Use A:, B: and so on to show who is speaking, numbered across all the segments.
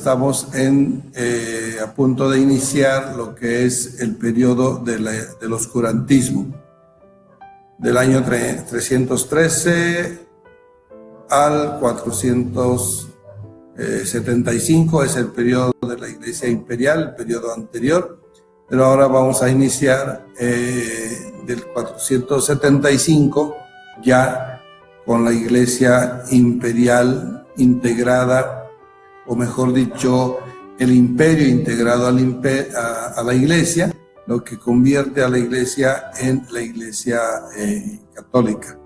A: Estamos a punto de iniciar lo que es el periodo del oscurantismo, del año 313 al 475, es el periodo de la Iglesia Imperial, el periodo anterior, pero ahora vamos a iniciar del 475 ya con la Iglesia Imperial integrada, o mejor dicho, el imperio integrado a la Iglesia, lo que convierte a la Iglesia en la Iglesia católica.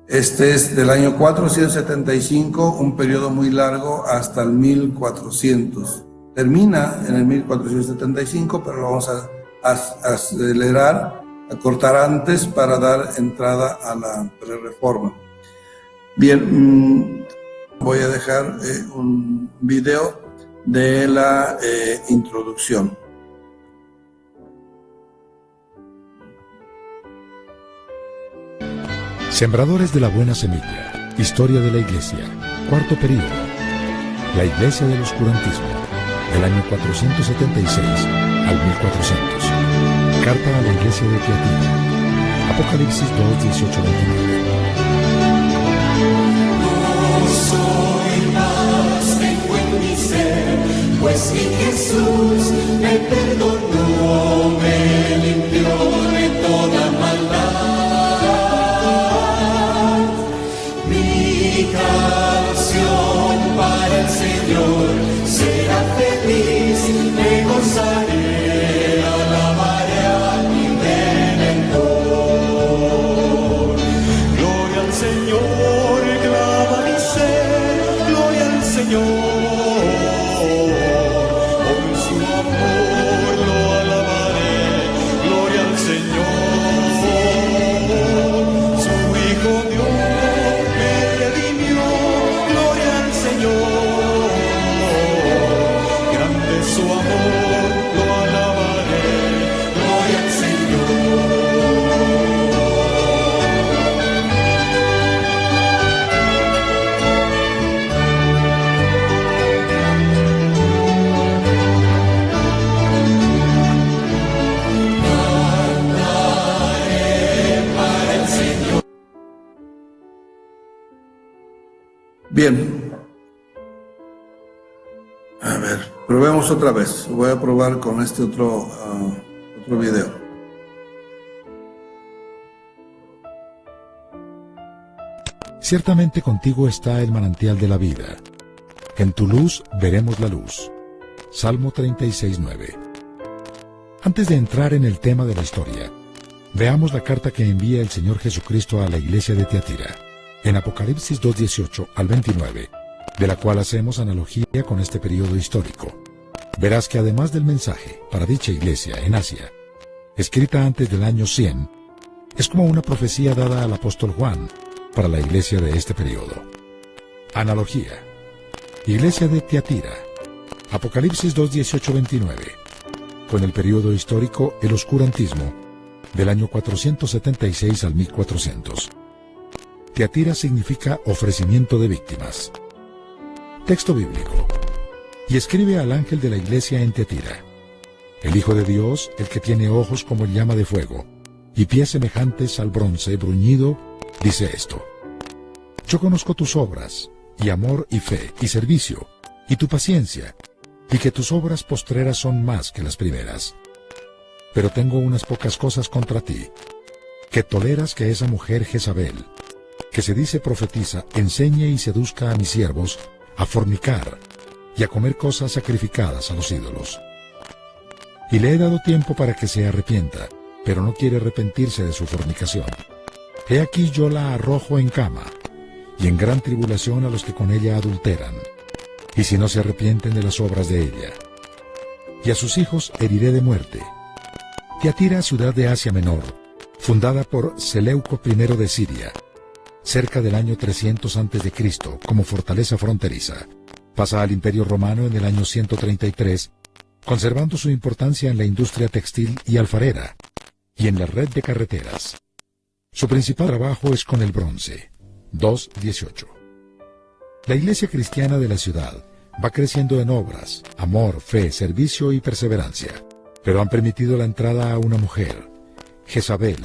A: Este es del año 475, un periodo muy largo hasta el 1400. Termina en el 1475, pero lo vamos a acelerar, a cortar antes para dar entrada a la Prerreforma. Bien, voy a dejar un video de la introducción.
B: Sembradores de la buena semilla. Historia de la Iglesia. Cuarto periodo. La Iglesia del oscurantismo. Del año 476 al 1400. Carta a la Iglesia de Tiatira. Apocalipsis 2, 18, 29.
C: Pues mi Jesús me perdonó, me limpió de toda maldad. Mi canción para el Señor será feliz, me gozaré, alabaré a mi Redentor. Gloria al Señor, clama mi ser, gloria al Señor.
A: Bien, a ver, probemos otra vez. Voy a probar con este otro video.
B: Ciertamente contigo está el manantial de la vida. En tu luz veremos la luz. Salmo 36:9. Antes de entrar en el tema de la historia, veamos la carta que envía el Señor Jesucristo a la iglesia de Tiatira, en Apocalipsis 2:18 al 29, de la cual hacemos analogía con este periodo histórico. Verás que además del mensaje para dicha iglesia en Asia, escrita antes del año 100, es como una profecía dada al apóstol Juan para la iglesia de este periodo. Analogía. Iglesia de Tiatira, Apocalipsis 2:18-29, con el periodo histórico el oscurantismo, del año 476 al 1400. Tiatira significa ofrecimiento de víctimas. Texto bíblico. Y escribe al ángel de la iglesia en Tiatira: el Hijo de Dios, el que tiene ojos como llama de fuego, y pies semejantes al bronce bruñido, dice esto: yo conozco tus obras, y amor y fe, y servicio, y tu paciencia, y que tus obras postreras son más que las primeras. Pero tengo unas pocas cosas contra ti, que toleras que esa mujer Jezabel, que se dice profetiza, enseñe y seduzca a mis siervos a fornicar y a comer cosas sacrificadas a los ídolos. Y le he dado tiempo para que se arrepienta, pero no quiere arrepentirse de su fornicación. He aquí yo la arrojo en cama, y en gran tribulación a los que con ella adulteran, y si no se arrepienten de las obras de ella. Y a sus hijos heriré de muerte. Tiatira, ciudad de Asia Menor, fundada por Seleuco I de Siria, cerca del año 300 a.C., como fortaleza fronteriza, pasa al Imperio Romano en el año 133, conservando su importancia en la industria textil y alfarera, y en la red de carreteras. Su principal trabajo es con el bronce. 2:18. La iglesia cristiana de la ciudad va creciendo en obras, amor, fe, servicio y perseverancia. Pero han permitido la entrada a una mujer, Jezabel,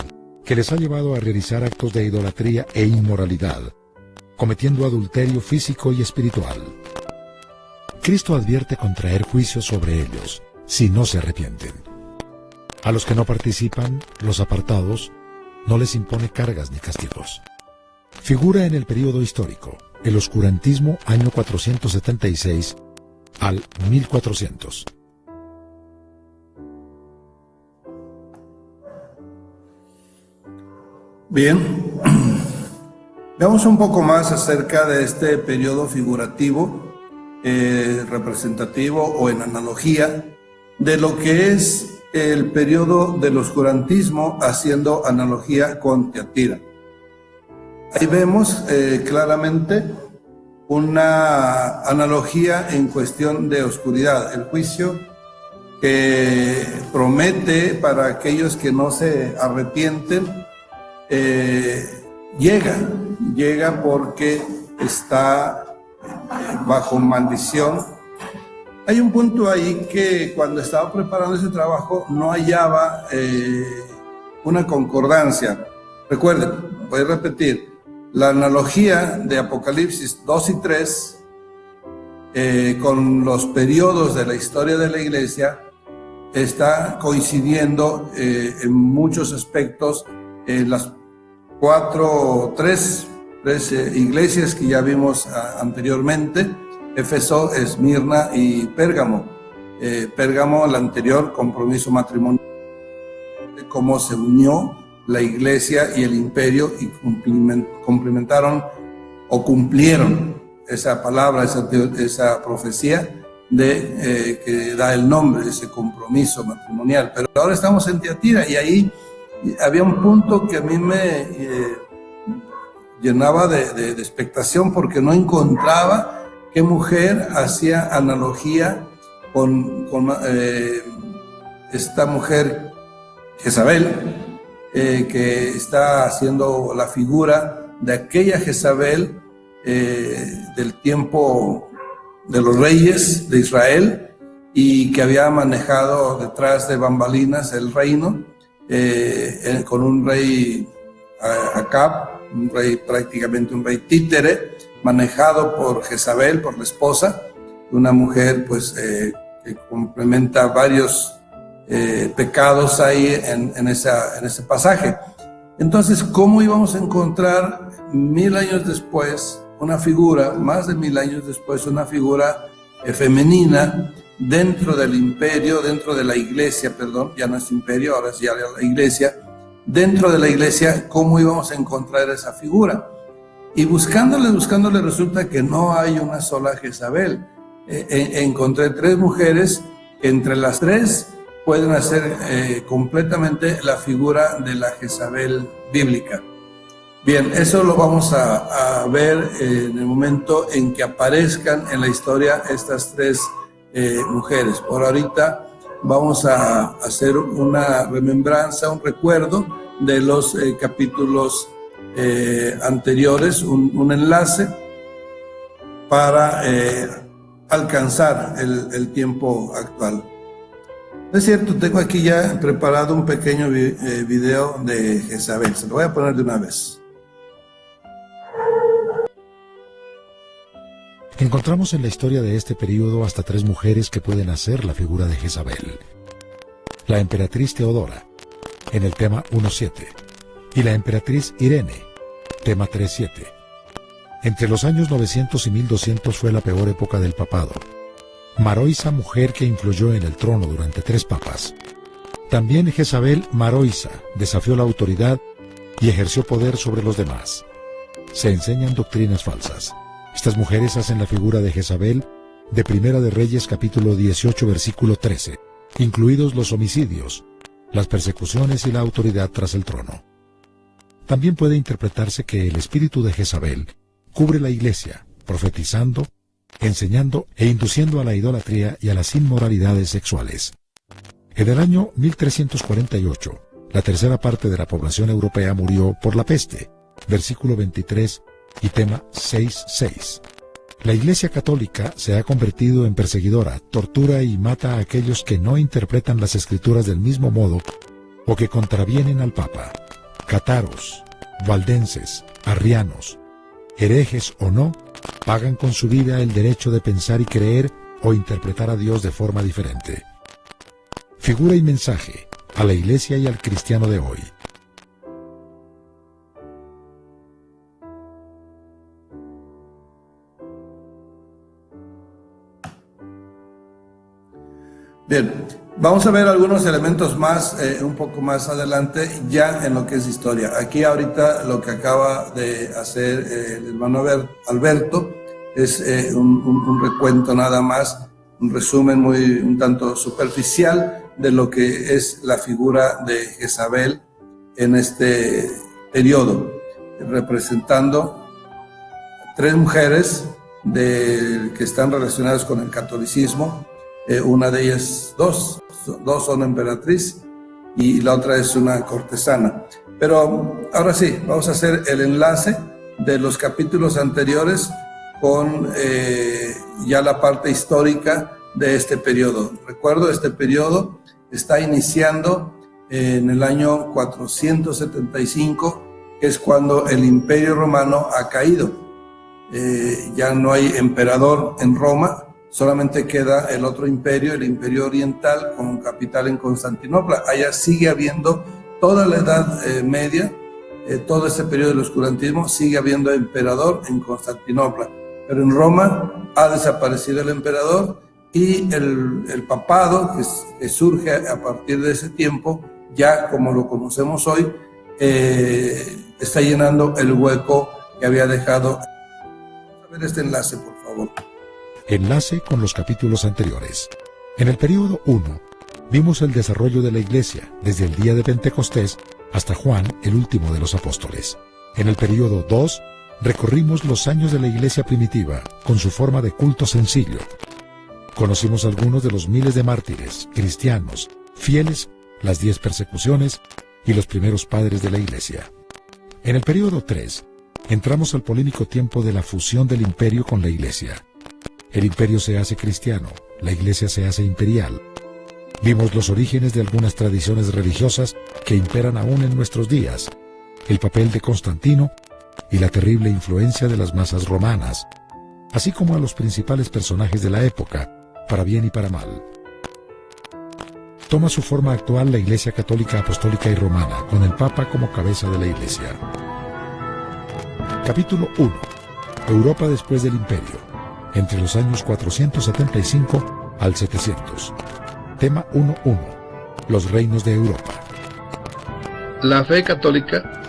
B: que les ha llevado a realizar actos de idolatría e inmoralidad, cometiendo adulterio físico y espiritual. Cristo advierte contraer juicio sobre ellos, si no se arrepienten. A los que no participan, los apartados, no les impone cargas ni castigos. Figura en el período histórico, el oscurantismo año 476 al 1400.
A: Bien, veamos un poco más acerca de este periodo figurativo, representativo o en analogía de lo que es el periodo del oscurantismo, haciendo analogía con Tiatira. Ahí vemos claramente una analogía en cuestión de oscuridad, el juicio que promete para aquellos que no se arrepienten. Llega porque está bajo maldición. Hay un punto ahí que cuando estaba preparando ese trabajo no hallaba una concordancia. Recuerden, voy a repetir, la analogía de Apocalipsis 2 y 3 con los periodos de la historia de la iglesia está coincidiendo en muchos aspectos. Las tres iglesias que ya vimos anteriormente, Éfeso, Esmirna y Pérgamo. Pérgamo, el anterior compromiso matrimonial, cómo se unió la iglesia y el imperio y complementaron o cumplieron esa palabra, esa profecía que da el nombre de ese compromiso matrimonial. Pero ahora estamos en Tiatira y ahí había un punto que a mí me llenaba de expectación, porque no encontraba qué mujer hacía analogía con esta mujer Jezabel, que está haciendo la figura de aquella Jezabel del tiempo de los reyes de Israel y que había manejado detrás de bambalinas el reino, con un rey Acab, prácticamente un rey títere, manejado por Jezabel, por la esposa, una mujer pues que complementa varios pecados ahí en ese pasaje. Entonces, ¿cómo íbamos a encontrar 1000 años después una figura, más de 1000 años después, una figura femenina dentro del imperio, dentro de la iglesia, perdón, ya no es imperio, ahora es ya la iglesia, dentro de la iglesia? ¿Cómo íbamos a encontrar esa figura? Y buscándole, resulta que no hay una sola Jezabel. Encontré 3 mujeres que entre las 3 pueden hacer completamente la figura de la Jezabel bíblica. Bien, eso lo vamos a ver en el momento en que aparezcan en la historia estas 3 mujeres. Por ahorita vamos a hacer una remembranza, un recuerdo de los capítulos anteriores, un enlace para alcanzar el tiempo actual. Es cierto, tengo aquí ya preparado un pequeño video de Jezabel, se lo voy a poner de una vez.
B: Encontramos en la historia de este periodo hasta 3 mujeres que pueden hacer la figura de Jezabel. La emperatriz Teodora, en el tema 1.7, y la emperatriz Irene, tema 3.7. Entre los años 900 y 1200 fue la peor época del papado. Maroisa, mujer que influyó en el trono durante 3 papas. También Jezabel Maroisa desafió la autoridad y ejerció poder sobre los demás. Se enseñan doctrinas falsas. Estas mujeres hacen la figura de Jezabel de Primera de Reyes capítulo 18 versículo 13, incluidos los homicidios, las persecuciones y la autoridad tras el trono. También puede interpretarse que el espíritu de Jezabel cubre la iglesia, profetizando, enseñando e induciendo a la idolatría y a las inmoralidades sexuales. En el año 1348, la tercera parte de la población europea murió por la peste, versículo 23 y tema 6.6. La Iglesia Católica se ha convertido en perseguidora, tortura y mata a aquellos que no interpretan las Escrituras del mismo modo o que contravienen al Papa. Cátaros, valdenses, arrianos, herejes o no, pagan con su vida el derecho de pensar y creer o interpretar a Dios de forma diferente. Figura y mensaje a la Iglesia y al cristiano de hoy.
A: Bien, vamos a ver algunos elementos más, un poco más adelante, ya en lo que es historia. Aquí ahorita lo que acaba de hacer el hermano Alberto es un recuento nada más, un resumen un tanto superficial de lo que es la figura de Jezabel en este periodo, representando 3 mujeres que están relacionadas con el catolicismo. Una de ellas, dos son emperatriz y la otra es una cortesana. Pero ahora sí, vamos a hacer el enlace de los capítulos anteriores con ya la parte histórica de este periodo. Recuerdo, este periodo está iniciando en el año 475, que es cuando el Imperio Romano ha caído. Ya no hay emperador en Roma, solamente queda el otro imperio, el Imperio Oriental, con capital en Constantinopla. Allá sigue habiendo toda la Edad Media, todo este periodo del oscurantismo, sigue habiendo emperador en Constantinopla. Pero en Roma ha desaparecido el emperador y el papado, que surge a partir de ese tiempo, ya como lo conocemos hoy, está llenando el hueco que había dejado. Vamos a ver este enlace, por favor.
B: Enlace con los capítulos anteriores. En el período 1, vimos el desarrollo de la Iglesia desde el día de Pentecostés hasta Juan, el último de los apóstoles. En el período 2, recorrimos los años de la Iglesia primitiva con su forma de culto sencillo. Conocimos algunos de los miles de mártires, cristianos, fieles, las 10 persecuciones y los primeros padres de la Iglesia. En el período 3, entramos al polémico tiempo de la fusión del imperio con la Iglesia. El imperio se hace cristiano, la Iglesia se hace imperial. Vimos los orígenes de algunas tradiciones religiosas que imperan aún en nuestros días, el papel de Constantino y la terrible influencia de las masas romanas, así como a los principales personajes de la época, para bien y para mal. Toma su forma actual la Iglesia Católica Apostólica y Romana, con el Papa como cabeza de la Iglesia. Capítulo 1. Europa después del Imperio, entre los años 475 al 700. Tema 1.1. Los reinos de Europa.
A: La fe católica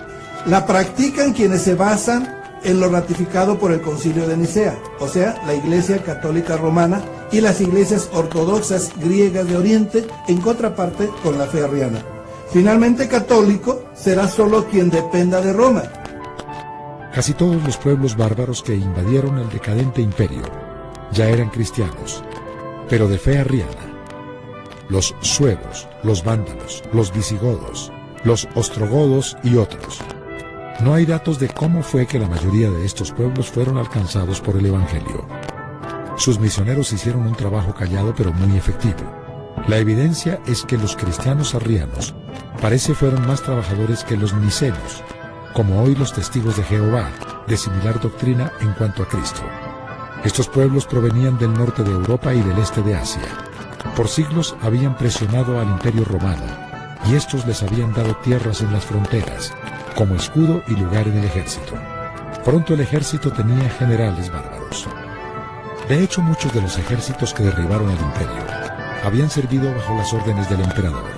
D: la practican quienes se basan en lo ratificado por el Concilio de Nicea, o sea, la Iglesia Católica Romana y las iglesias ortodoxas griegas de Oriente, en contraparte con la fe arriana. Finalmente, católico será solo quien dependa de Roma.
B: Casi todos los pueblos bárbaros que invadieron el decadente imperio ya eran cristianos, pero de fe arriana. Los suevos, los vándalos, los visigodos, los ostrogodos y otros. No hay datos de cómo fue que la mayoría de estos pueblos fueron alcanzados por el Evangelio. Sus misioneros hicieron un trabajo callado pero muy efectivo. La evidencia es que los cristianos arrianos parece fueron más trabajadores que los nicenos, como hoy los testigos de Jehová, de similar doctrina en cuanto a Cristo. Estos pueblos provenían del norte de Europa y del este de Asia. Por siglos habían presionado al Imperio Romano, y estos les habían dado tierras en las fronteras, como escudo y lugar en el ejército. Pronto el ejército tenía generales bárbaros. De hecho, muchos de los ejércitos que derribaron el imperio habían servido bajo las órdenes del emperador.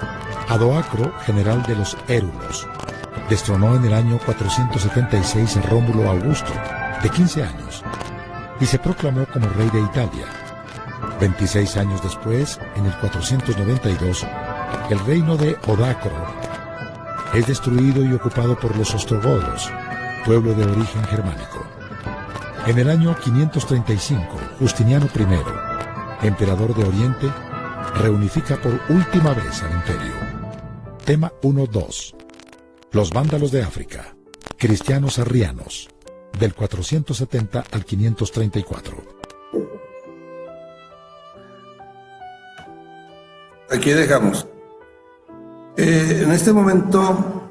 B: Adoacro, general de los érulos, destronó en el año 476 a Rómulo Augusto, de 15 años, y se proclamó como rey de Italia. 26 años después, en el 492, el reino de Odacro es destruido y ocupado por los ostrogodos, pueblo de origen germánico. En el año 535, Justiniano I, emperador de Oriente, reunifica por última vez al imperio. Tema 1.2. Los vándalos de África, cristianos arrianos, del 470 al 534.
A: aquí dejamos. En este momento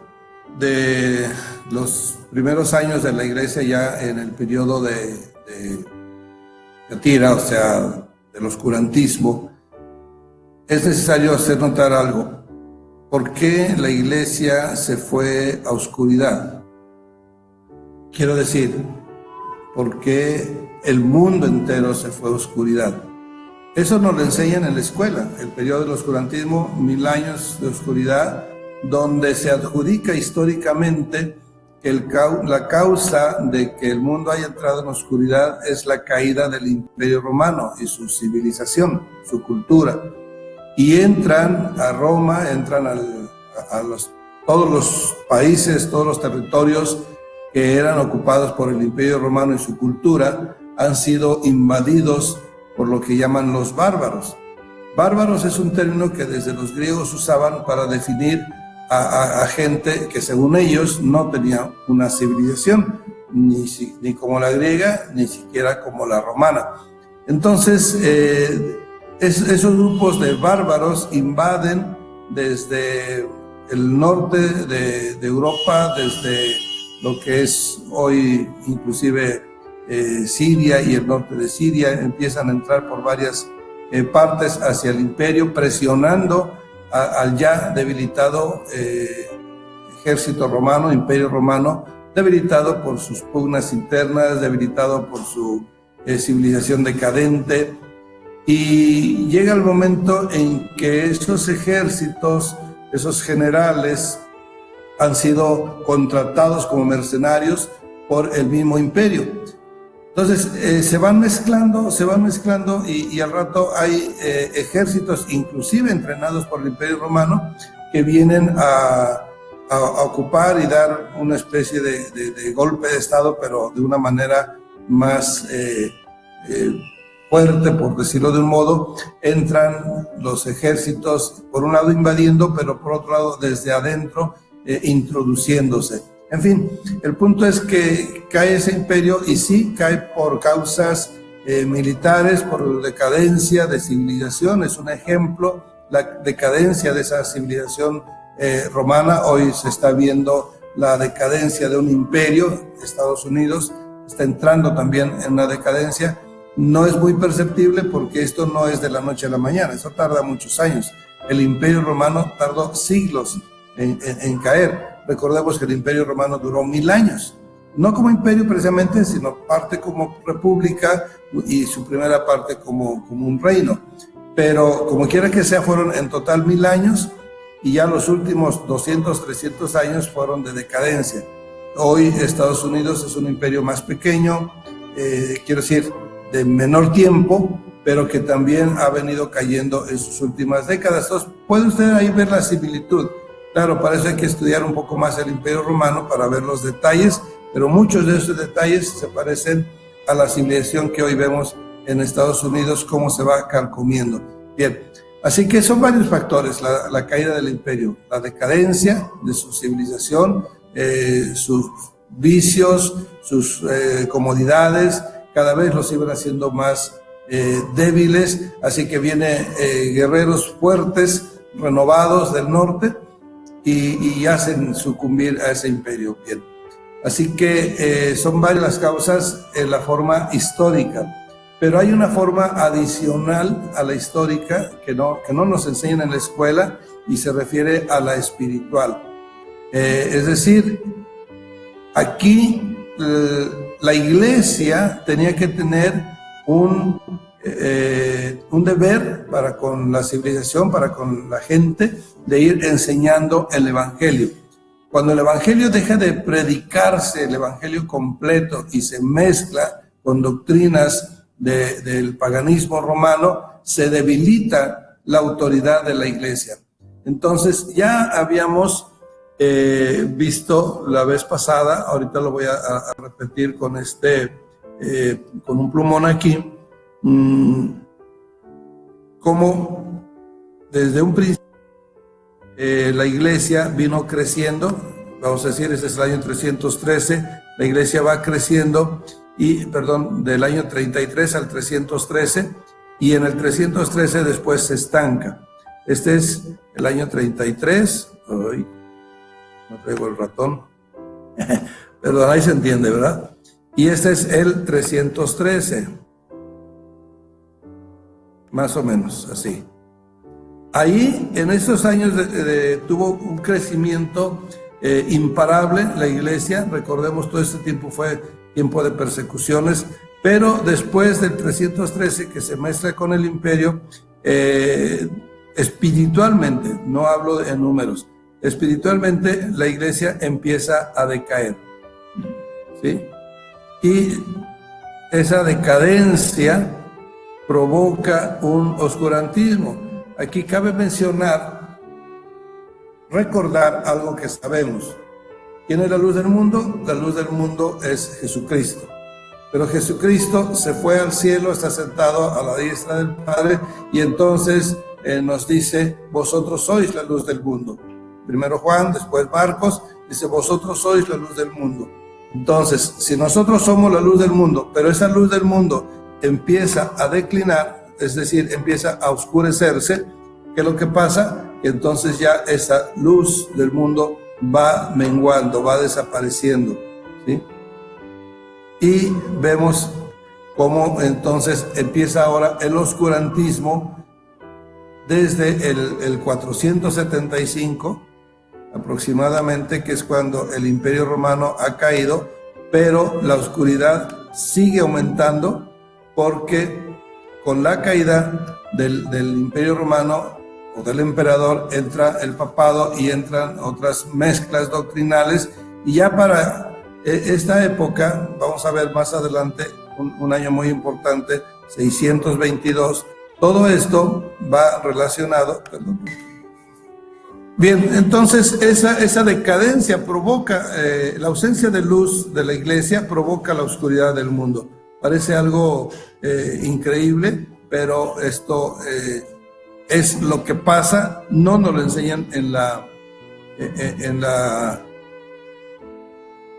A: de los primeros años de la iglesia, ya en el periodo de Tiatira, o sea, del oscurantismo, es necesario hacer notar algo. ¿Por qué la iglesia se fue a oscuridad? Quiero decir, ¿por qué el mundo entero se fue a oscuridad? Eso nos lo enseñan en la escuela, el periodo del oscurantismo, 1000 años de oscuridad, donde se adjudica históricamente que la causa de que el mundo haya entrado en oscuridad es la caída del Imperio Romano y su civilización, su cultura. Y entran a Roma, entran todos los países, todos los territorios que eran ocupados por el Imperio Romano y su cultura, han sido invadidos por lo que llaman los bárbaros. Bárbaros es un término que desde los griegos usaban para definir a gente que según ellos no tenía una civilización, ni como la griega, ni siquiera como la romana. Entonces, esos grupos de bárbaros invaden desde el norte de Europa, desde lo que es hoy inclusive Siria y el norte de Siria, empiezan a entrar por varias partes hacia el imperio, presionando al ya debilitado ejército romano, imperio romano, debilitado por sus pugnas internas, debilitado por su civilización decadente. Y llega el momento en que esos ejércitos, esos generales, han sido contratados como mercenarios por el mismo imperio. Entonces se van mezclando y al rato hay ejércitos, inclusive entrenados por el Imperio Romano, que vienen a ocupar y dar una especie de golpe de Estado, pero de una manera más fuerte, por decirlo de un modo. Entran los ejércitos, por un lado invadiendo, pero por otro lado desde adentro introduciéndose. En fin, el punto es que cae ese imperio, y sí cae por causas militares, por decadencia de civilización. Es un ejemplo, la decadencia de esa civilización romana. Hoy se está viendo la decadencia de un imperio. Estados Unidos está entrando también en una decadencia. No es muy perceptible porque esto no es de la noche a la mañana, eso tarda muchos años. El imperio romano tardó siglos en caer. Recordemos que el Imperio Romano duró 1000 años, no como imperio precisamente, sino parte como república y su primera parte como un reino. Pero como quiera que sea, fueron en total 1000 años, y ya los últimos 200, 300 años fueron de decadencia. Hoy Estados Unidos es un imperio más pequeño, quiero decir, de menor tiempo, pero que también ha venido cayendo en sus últimas décadas. Entonces, puede usted ahí ver la similitud. Claro, para eso hay que estudiar un poco más el Imperio Romano para ver los detalles, pero muchos de esos detalles se parecen a la civilización que hoy vemos en Estados Unidos, cómo se va carcomiendo. Bien, así que son varios factores la caída del imperio, la decadencia de su civilización, sus vicios, sus comodidades, cada vez los iban haciendo más débiles, así que vienen guerreros fuertes, renovados del norte, y hacen sucumbir a ese imperio. Bien. Así que son varias las causas en la forma histórica, pero hay una forma adicional a la histórica que no nos enseñan en la escuela, y se refiere a la espiritual. Es decir, aquí la iglesia tenía que tener un deber para con la civilización, para con la gente, de ir enseñando el evangelio. Cuando el evangelio deja de predicarse, el evangelio completo, y se mezcla con doctrinas del paganismo romano, se debilita la autoridad de la iglesia. Entonces ya habíamos visto la vez pasada, ahorita lo voy a repetir con con un plumón aquí, cómo desde un principio la iglesia vino creciendo. Vamos a decir, este es el año 313, la iglesia va creciendo, del año 33 al 313, y en el 313 después se estanca. Este es el año 33. Ay, no traigo el ratón. Perdón, ahí se entiende, ¿verdad? Y este es el 313. Más o menos, así. Ahí, en estos años, tuvo un crecimiento imparable la iglesia. Recordemos, todo este tiempo fue tiempo de persecuciones, pero después del 313, que se mezcla con el imperio, espiritualmente, no hablo en números, espiritualmente la iglesia empieza a decaer, ¿sí? Y esa decadencia provoca un oscurantismo. Aquí cabe mencionar, recordar algo que sabemos. ¿Quién es la luz del mundo? La luz del mundo es Jesucristo. Pero Jesucristo se fue al cielo, está sentado a la diestra del Padre, y entonces nos dice, vosotros sois la luz del mundo. Primero Juan, después Marcos, dice, vosotros sois la luz del mundo. Entonces, si nosotros somos la luz del mundo, pero esa luz del mundo empieza a declinar, es decir, empieza a oscurecerse, ¿qué es lo que pasa? Que entonces ya esa luz del mundo va menguando, va desapareciendo, ¿sí? Y vemos cómo entonces empieza ahora el oscurantismo desde el 475 aproximadamente, que es cuando el Imperio Romano ha caído, pero la oscuridad sigue aumentando porque con la caída del Imperio Romano o del emperador entra el papado y entran otras mezclas doctrinales, y ya para esta época, vamos a ver más adelante, un año muy importante, 622, todo esto va relacionado. Perdón. Bien, entonces esa decadencia provoca, la ausencia de luz de la iglesia provoca la oscuridad del mundo. Parece algo increíble, pero esto es lo que pasa. No nos lo enseñan en la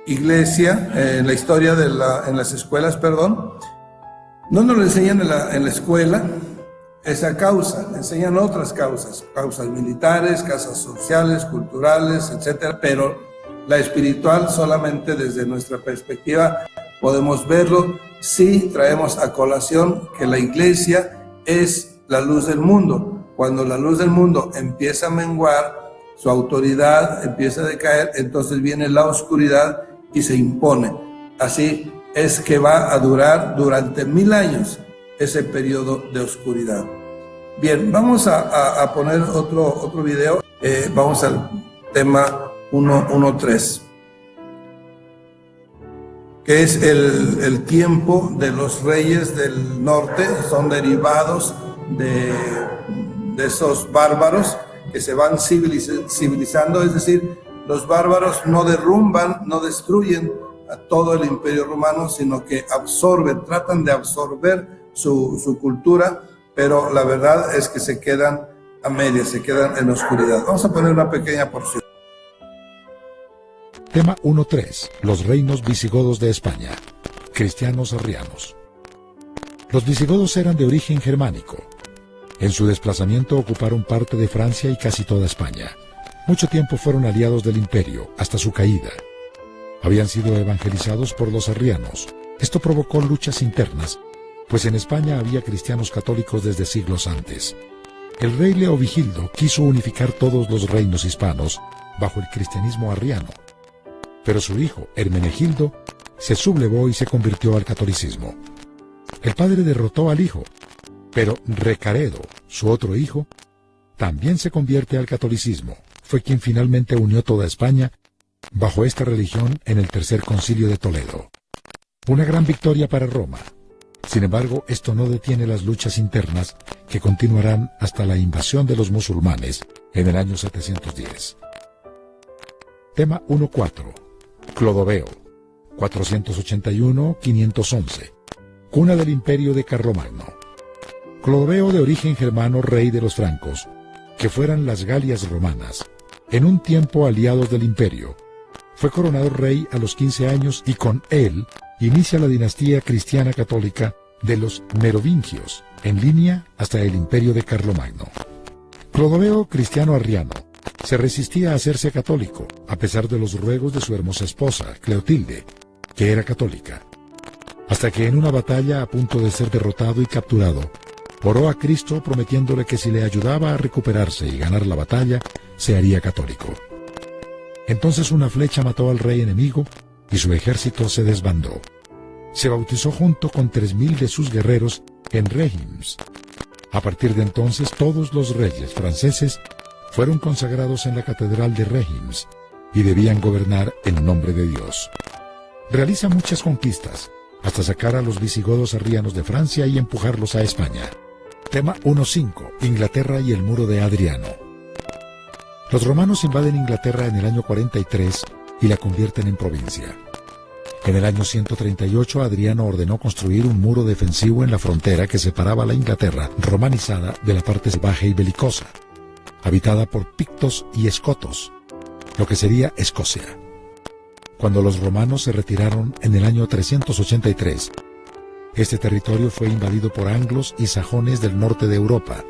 A: iglesia, en la historia en las escuelas, perdón. No nos lo enseñan en la escuela esa causa, enseñan otras causas militares, causas sociales, culturales, etcétera, pero la espiritual solamente desde nuestra perspectiva podemos verlo si traemos a colación que la iglesia es la luz del mundo. Cuando la luz del mundo empieza a menguar, su autoridad empieza a decaer, entonces viene la oscuridad y se impone. Así es que va a durar durante 1000 años ese periodo de oscuridad. Bien, vamos a poner otro video. Vamos al tema 1.1.3, que es el tiempo de los reyes del norte. Son derivados de esos bárbaros que se van civilizando, es decir, los bárbaros no derrumban, no destruyen a todo el Imperio Romano, sino que tratan de absorber su cultura, pero la verdad es que se quedan a medias, se quedan en oscuridad. Vamos a poner una pequeña porción.
B: Tema 1.3. Los reinos visigodos de España. Cristianos arrianos. Los visigodos eran de origen germánico. En su desplazamiento ocuparon parte de Francia y casi toda España. Mucho tiempo fueron aliados del imperio, hasta su caída. Habían sido evangelizados por los arrianos. Esto provocó luchas internas, pues en España había cristianos católicos desde siglos antes. El rey Leovigildo quiso unificar todos los reinos hispanos bajo el cristianismo arriano, pero su hijo, Hermenegildo, se sublevó y se convirtió al catolicismo. El padre derrotó al hijo, pero Recaredo, su otro hijo, también se convierte al catolicismo. Fue quien finalmente unió toda España bajo esta religión en el Tercer Concilio de Toledo. Una gran victoria para Roma. Sin embargo, esto no detiene las luchas internas que continuarán hasta la invasión de los musulmanes en el año 710. Tema 1.4. Clodoveo, 481-511. Cuna del imperio de Carlomagno. Clodoveo, de origen germano, rey de los francos, que fueran las Galias romanas, en un tiempo aliados del imperio, fue coronado rey a los 15 años y con él inicia la dinastía cristiana católica de los merovingios, en línea hasta el imperio de Carlomagno. Clodoveo, cristiano arriano, se resistía a hacerse católico, a pesar de los ruegos de su hermosa esposa, Cleotilde, que era católica. Hasta que en una batalla a punto de ser derrotado y capturado, oró a Cristo prometiéndole que si le ayudaba a recuperarse y ganar la batalla, se haría católico. Entonces una flecha mató al rey enemigo y su ejército se desbandó. Se bautizó junto con 3000 de sus guerreros en Reims. A partir de entonces todos los reyes franceses fueron consagrados en la catedral de Reims y debían gobernar en nombre de Dios. Realiza muchas conquistas, hasta sacar a los visigodos arrianos de Francia y empujarlos a España. Tema 1.5. Inglaterra y el muro de Adriano. Los romanos invaden Inglaterra en el año 43 y la convierten en provincia. En el año 138 Adriano ordenó construir un muro defensivo en la frontera que separaba la Inglaterra romanizada de la parte salvaje y belicosa, habitada por pictos y escotos, lo que sería Escocia. Cuando los romanos se retiraron en el año 383, este territorio fue invadido por anglos y sajones del norte de Europa.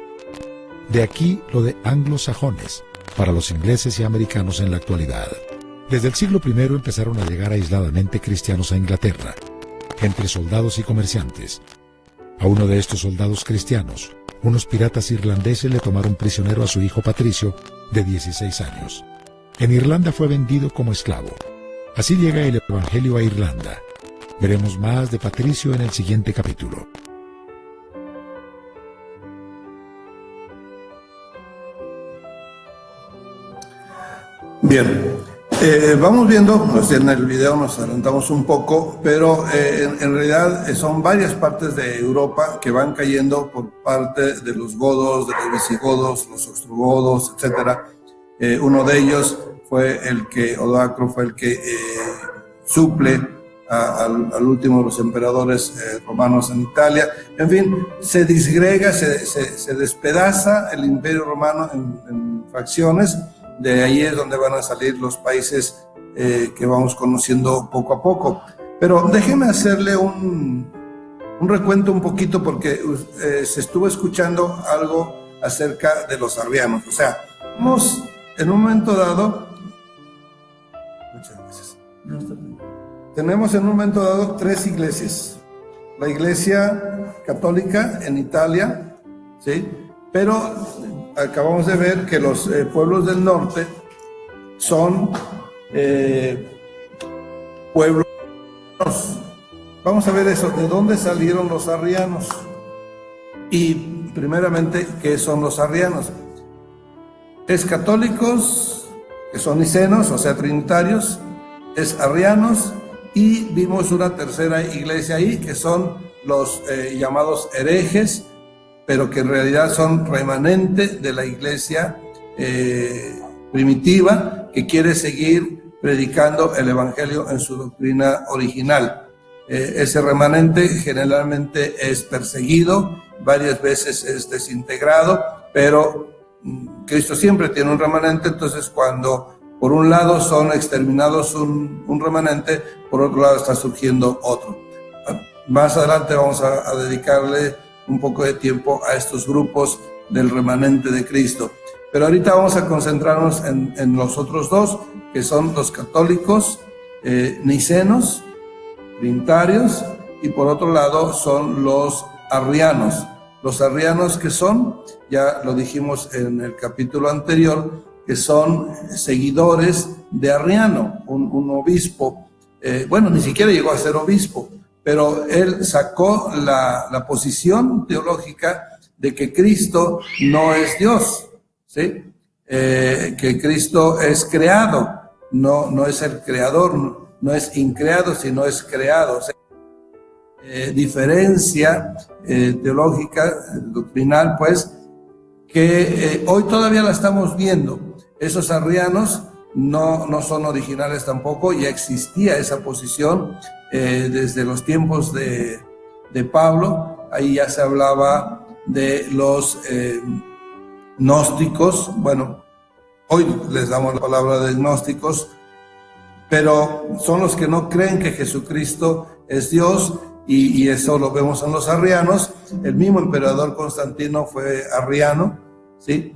B: De aquí lo de anglosajones para los ingleses y americanos en la actualidad. Desde el siglo I empezaron a llegar aisladamente cristianos a Inglaterra, entre soldados y comerciantes. A uno de estos soldados cristianos, unos piratas irlandeses le tomaron prisionero a su hijo Patricio, de 16 años. En Irlanda fue vendido como esclavo. Así llega el Evangelio a Irlanda. Veremos más de Patricio en el siguiente capítulo.
A: Bien, vamos viendo, pues en el video nos adelantamos un poco, pero en realidad son varias partes de Europa que van cayendo por parte de los godos, de los visigodos, los ostrogodos, etc. Uno de ellos fue Odoacro fue el que suple al último de los emperadores romanos en Italia. En fin, se disgrega, se despedaza el imperio romano en facciones. De ahí es donde van a salir los países que vamos conociendo poco a poco. Pero déjeme hacerle un recuento un poquito, porque se estuvo escuchando algo acerca de los arrianos. O sea, vamos en un momento dado, muchas gracias, tenemos en un momento dado 3 iglesias. La iglesia católica en Italia, ¿sí? Pero acabamos de ver que los pueblos del norte son pueblos. Vamos a ver eso, de dónde salieron los arrianos. Y primeramente, ¿qué son los arrianos? Es católicos, que son nicenos, o sea, trinitarios, es arrianos, y vimos una tercera iglesia ahí, que son los llamados herejes, pero que en realidad son remanente de la iglesia primitiva, que quiere seguir predicando el evangelio en su doctrina original. Ese remanente generalmente es perseguido, varias veces es desintegrado, pero Cristo siempre tiene un remanente. Entonces, cuando por un lado son exterminados un remanente, por otro lado está surgiendo otro. Más adelante vamos a dedicarle un poco de tiempo a estos grupos del remanente de Cristo. Pero ahorita vamos a concentrarnos en los otros dos, que son los católicos nicenos, trinitarios, y por otro lado son los arrianos. Los arrianos, que son, ya lo dijimos en el capítulo anterior, que son seguidores de Arriano, un obispo. Bueno, ni siquiera llegó a ser obispo, pero él sacó la posición teológica de que Cristo no es Dios, ¿sí? Que Cristo es creado, no es el creador, no es increado, sino es creado. O sea, diferencia teológica, doctrinal, pues, que hoy todavía la estamos viendo. Esos arrianos no son originales tampoco, ya existía esa posición desde los tiempos de Pablo. Ahí ya se hablaba de los gnósticos. Bueno, hoy les damos la palabra de gnósticos, pero son los que no creen que Jesucristo es Dios, y eso lo vemos en los arrianos. El mismo emperador Constantino fue arriano, ¿sí?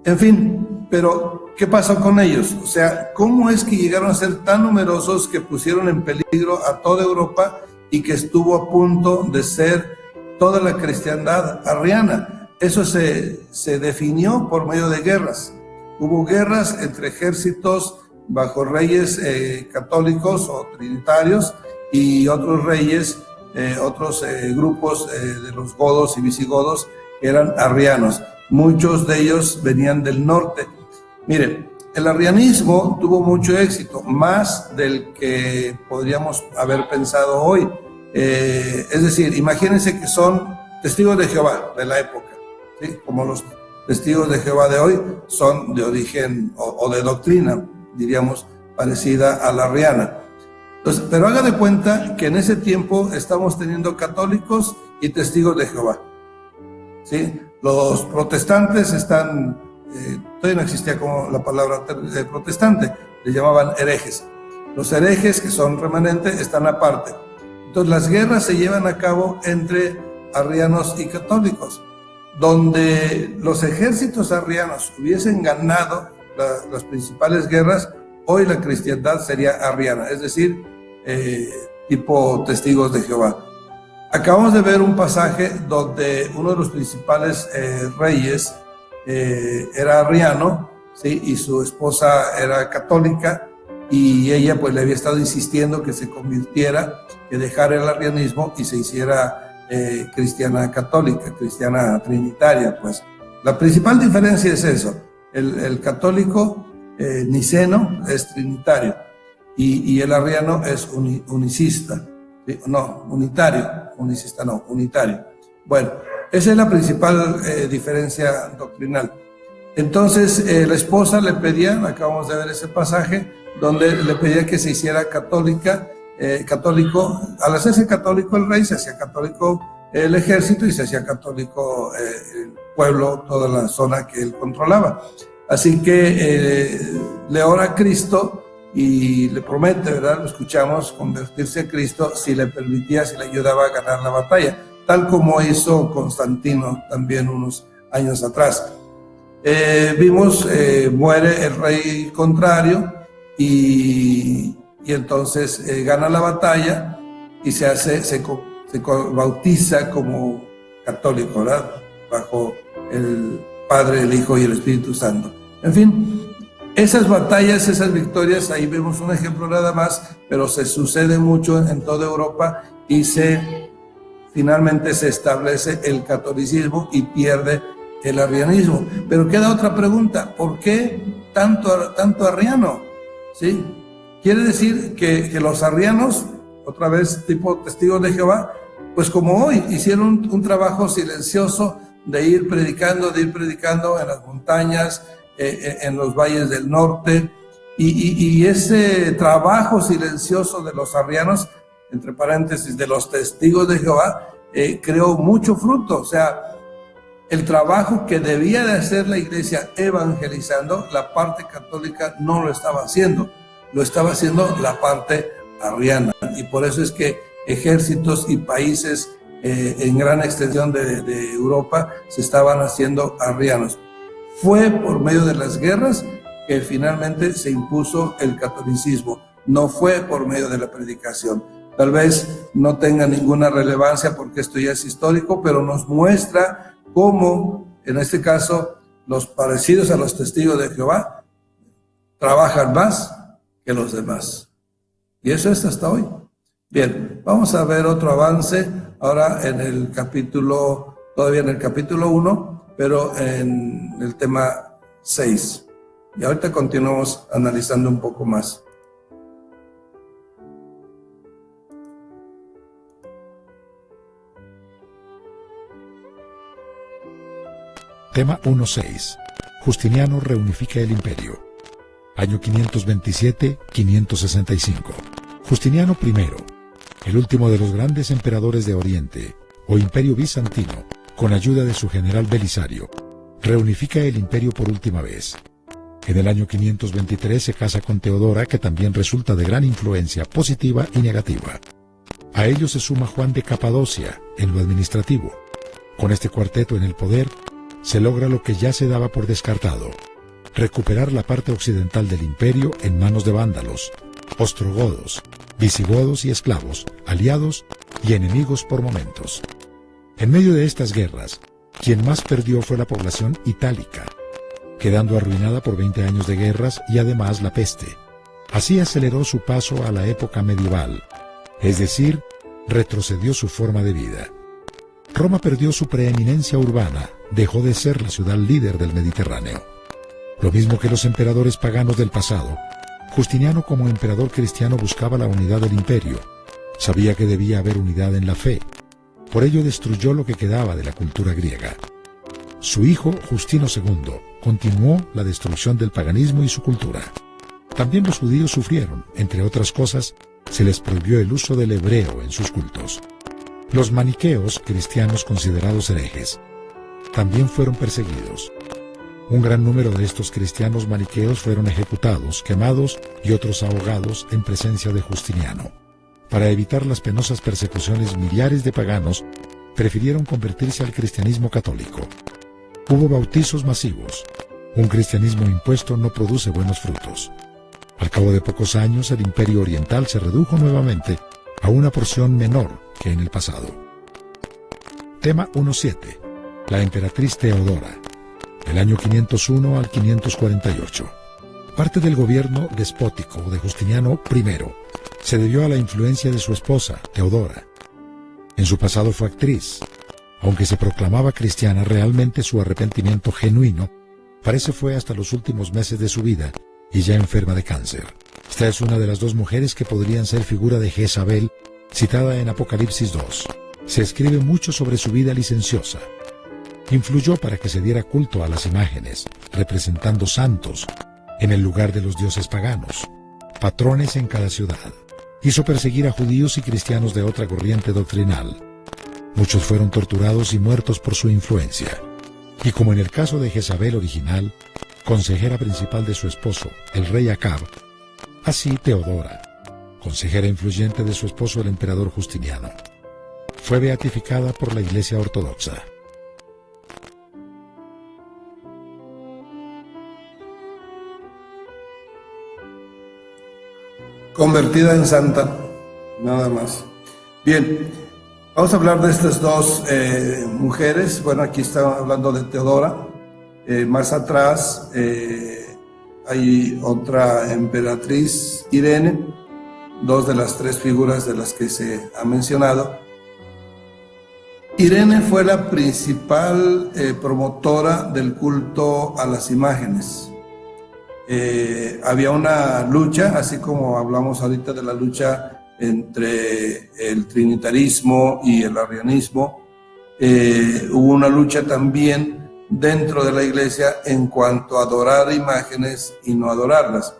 A: En fin, pero ¿qué pasó con ellos? O sea, ¿cómo es que llegaron a ser tan numerosos que pusieron en peligro a toda Europa y que estuvo a punto de ser toda la cristiandad arriana? Eso se definió por medio de guerras. Hubo guerras entre ejércitos bajo reyes católicos o trinitarios y otros reyes, otros grupos de los godos y visigodos que eran arrianos. Muchos de ellos venían del norte. Miren, el arrianismo tuvo mucho éxito, más del que podríamos haber pensado hoy. Es decir, imagínense que son testigos de Jehová de la época, ¿sí? Como los testigos de Jehová de hoy son de origen o de doctrina, diríamos, parecida a la arriana. Entonces, pero haga de cuenta que en ese tiempo estamos teniendo católicos y testigos de Jehová, ¿sí? Los protestantes están, todavía no existía como la palabra protestante, les llamaban herejes. Los herejes, que son remanentes, están aparte. Entonces las guerras se llevan a cabo entre arrianos y católicos. Donde los ejércitos arrianos hubiesen ganado las principales guerras, hoy la cristiandad sería arriana, es decir, tipo testigos de Jehová. Acabamos de ver un pasaje donde uno de los principales reyes era arriano, ¿sí? Y su esposa era católica, y ella pues le había estado insistiendo que se convirtiera, que dejara el arrianismo y se hiciera cristiana católica, cristiana trinitaria. Pues la principal diferencia es eso: el católico niceno es trinitario y el arriano es unicista. No, unitario, unicista no, unitario. Bueno, esa es la principal diferencia doctrinal. Entonces, la esposa le pedía, acabamos de ver ese pasaje, donde le pedía que se hiciera católico. Al hacerse católico el rey, se hacía católico el ejército y se hacía católico el pueblo, toda la zona que él controlaba. Así que le ora a Cristo y le promete, ¿verdad? Lo escuchamos, convertirse a Cristo si le permitía, si le ayudaba a ganar la batalla, tal como hizo Constantino también unos años atrás. Vimos, muere el rey contrario y entonces gana la batalla y se bautiza como católico, ¿verdad? Bajo el Padre, el Hijo y el Espíritu Santo. En fin, esas batallas, esas victorias, ahí vemos un ejemplo nada más, pero se sucede mucho en toda Europa y finalmente se establece el catolicismo y pierde el arrianismo. Pero queda otra pregunta: ¿por qué tanto arriano? ¿Sí? Quiere decir que los arrianos, otra vez tipo testigos de Jehová, pues como hoy, hicieron un trabajo silencioso de ir predicando en las montañas, en los valles del norte, y ese trabajo silencioso de los arrianos, entre paréntesis, de los testigos de Jehová, creó mucho fruto. O sea, el trabajo que debía de hacer la iglesia evangelizando, la parte católica no lo estaba haciendo, lo estaba haciendo la parte arriana, y por eso es que ejércitos y países en gran extensión de Europa se estaban haciendo arrianos. Fue por medio de las guerras que finalmente se impuso el catolicismo, no fue por medio de la predicación. Tal vez no tenga ninguna relevancia porque esto ya es histórico, pero nos muestra cómo, en este caso, los parecidos a los testigos de Jehová trabajan más que los demás. Y eso es hasta hoy. Bien, vamos a ver otro avance ahora en el capítulo, todavía en el capítulo 1, pero en el tema 6. Y ahorita continuamos analizando un poco más.
B: Tema 1.6. Justiniano reunifica el imperio. Año 527-565. Justiniano I, el último de los grandes emperadores de Oriente, o Imperio Bizantino, con ayuda de su general Belisario, reunifica el imperio por última vez. En el año 523 se casa con Teodora, que también resulta de gran influencia positiva y negativa. A ello se suma Juan de Capadocia en lo administrativo. Con este cuarteto en el poder, se logra lo que ya se daba por descartado: recuperar la parte occidental del imperio en manos de vándalos, ostrogodos, visigodos y esclavos, aliados y enemigos por momentos. En medio de estas guerras, quien más perdió fue la población itálica, quedando arruinada por 20 años de guerras y además la peste. Así aceleró su paso a la época medieval, es decir, retrocedió su forma de vida. Roma perdió su preeminencia urbana, dejó de ser la ciudad líder del Mediterráneo. Lo mismo que los emperadores paganos del pasado, Justiniano como emperador cristiano buscaba la unidad del imperio. Sabía que debía haber unidad en la fe. Por ello destruyó lo que quedaba de la cultura griega. Su hijo, Justino II, continuó la destrucción del paganismo y su cultura. También los judíos sufrieron, entre otras cosas, se les prohibió el uso del hebreo en sus cultos. Los maniqueos, cristianos considerados herejes, también fueron perseguidos. Un gran número de estos cristianos maniqueos fueron ejecutados, quemados y otros ahogados en presencia de Justiniano. Para evitar las penosas persecuciones, millares de paganos prefirieron convertirse al cristianismo católico. Hubo bautizos masivos. Un cristianismo impuesto no produce buenos frutos. Al cabo de pocos años, el imperio oriental se redujo nuevamente a una porción menor que en el pasado. Tema 1.7. La emperatriz Teodora, del año 501 al 548. Parte del gobierno despótico de Justiniano I se debió a la influencia de su esposa, Teodora. En su pasado fue actriz. Aunque se proclamaba cristiana, realmente su arrepentimiento genuino parece fue hasta los últimos meses de su vida y ya enferma de cáncer. Esta es una de las dos mujeres que podrían ser figura de Jezabel, citada en Apocalipsis 2. Se escribe mucho sobre su vida licenciosa. Influyó para que se diera culto a las imágenes, representando santos en el lugar de los dioses paganos, patrones en cada ciudad. Hizo perseguir a judíos y cristianos de otra corriente doctrinal. Muchos fueron torturados y muertos por su influencia. Y como en el caso de Jezabel original, consejera principal de su esposo, el rey Acab, así Teodora, consejera influyente de su esposo el emperador Justiniano, fue beatificada por la Iglesia Ortodoxa.
A: Convertida en santa, nada más. Bien, vamos a hablar de estas dos mujeres. Bueno, aquí estamos hablando de Teodora. Más atrás hay otra emperatriz, Irene, dos de las tres figuras de las que se ha mencionado. Irene fue la principal promotora del culto a las imágenes. Había una lucha, así como hablamos ahorita de la lucha entre el trinitarismo y el arrianismo, hubo una lucha también dentro de la iglesia en cuanto a adorar imágenes y no adorarlas.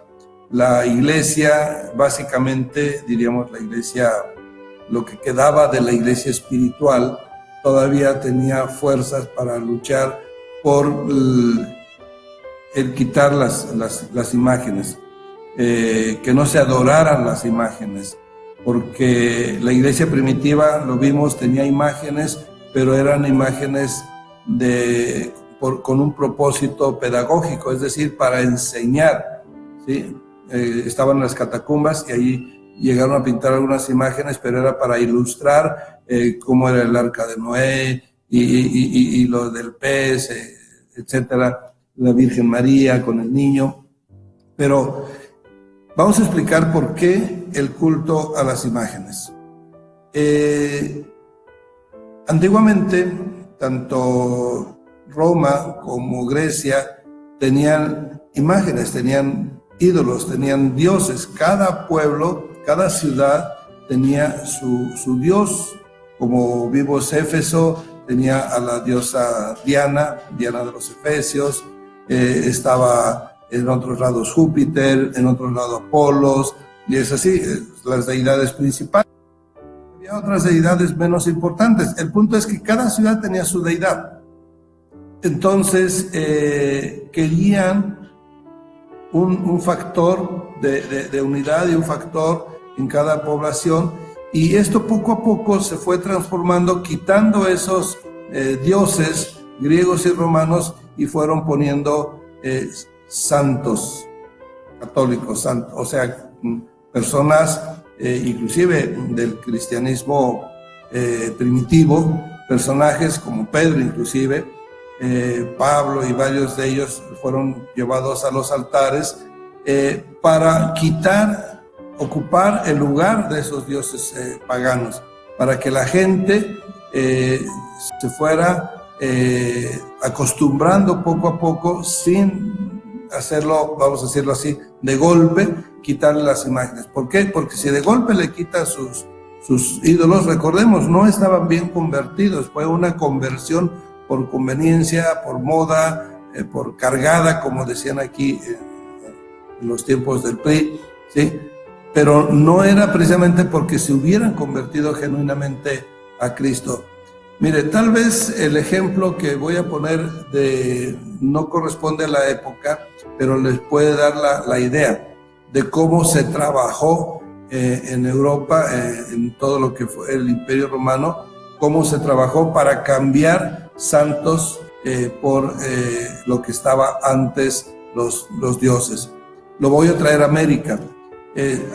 A: La iglesia, básicamente, diríamos la iglesia, lo que quedaba de la iglesia espiritual, todavía tenía fuerzas para luchar por el quitar las imágenes, que no se adoraran las imágenes, porque la iglesia primitiva, lo vimos, tenía imágenes, pero eran imágenes con un propósito pedagógico, es decir, para enseñar, ¿sí? Estaban las catacumbas y ahí llegaron a pintar algunas imágenes, pero era para ilustrar cómo era el arca de Noé y lo del pez, etcétera, la Virgen María con el niño. Pero vamos a explicar por qué el culto a las imágenes. Antiguamente, tanto Roma como Grecia tenían imágenes, tenían ídolos, tenían dioses. Cada pueblo, cada ciudad tenía su dios. Como vimos, Éfeso tenía a la diosa Diana de los Efesios. Estaba en otros lados Júpiter, en otros lados Apolos, y es así, las deidades principales. Había otras deidades menos importantes. El punto es que cada ciudad tenía su deidad. Entonces, querían un factor de unidad y un factor en cada población, y esto poco a poco se fue transformando, quitando esos dioses griegos y romanos, y fueron poniendo santos católicos, o sea, personas inclusive del cristianismo primitivo, personajes como Pedro inclusive, Pablo y varios de ellos fueron llevados a los altares para ocupar el lugar de esos dioses paganos, para que la gente se fuera acostumbrando poco a poco, sin hacerlo, vamos a decirlo así, de golpe, quitarle las imágenes. ¿Por qué? Porque si de golpe le quita sus ídolos, recordemos, no estaban bien convertidos, fue una conversión por conveniencia, por moda, por cargada, como decían aquí en los tiempos del PRI, ¿sí? Pero no era precisamente porque se hubieran convertido genuinamente a Cristo. Mire, tal vez el ejemplo que voy a poner no corresponde a la época, pero les puede dar la idea de cómo se trabajó en Europa, en todo lo que fue el Imperio Romano, cómo se trabajó para cambiar santos por lo que estaba antes los dioses. Lo voy a traer a América,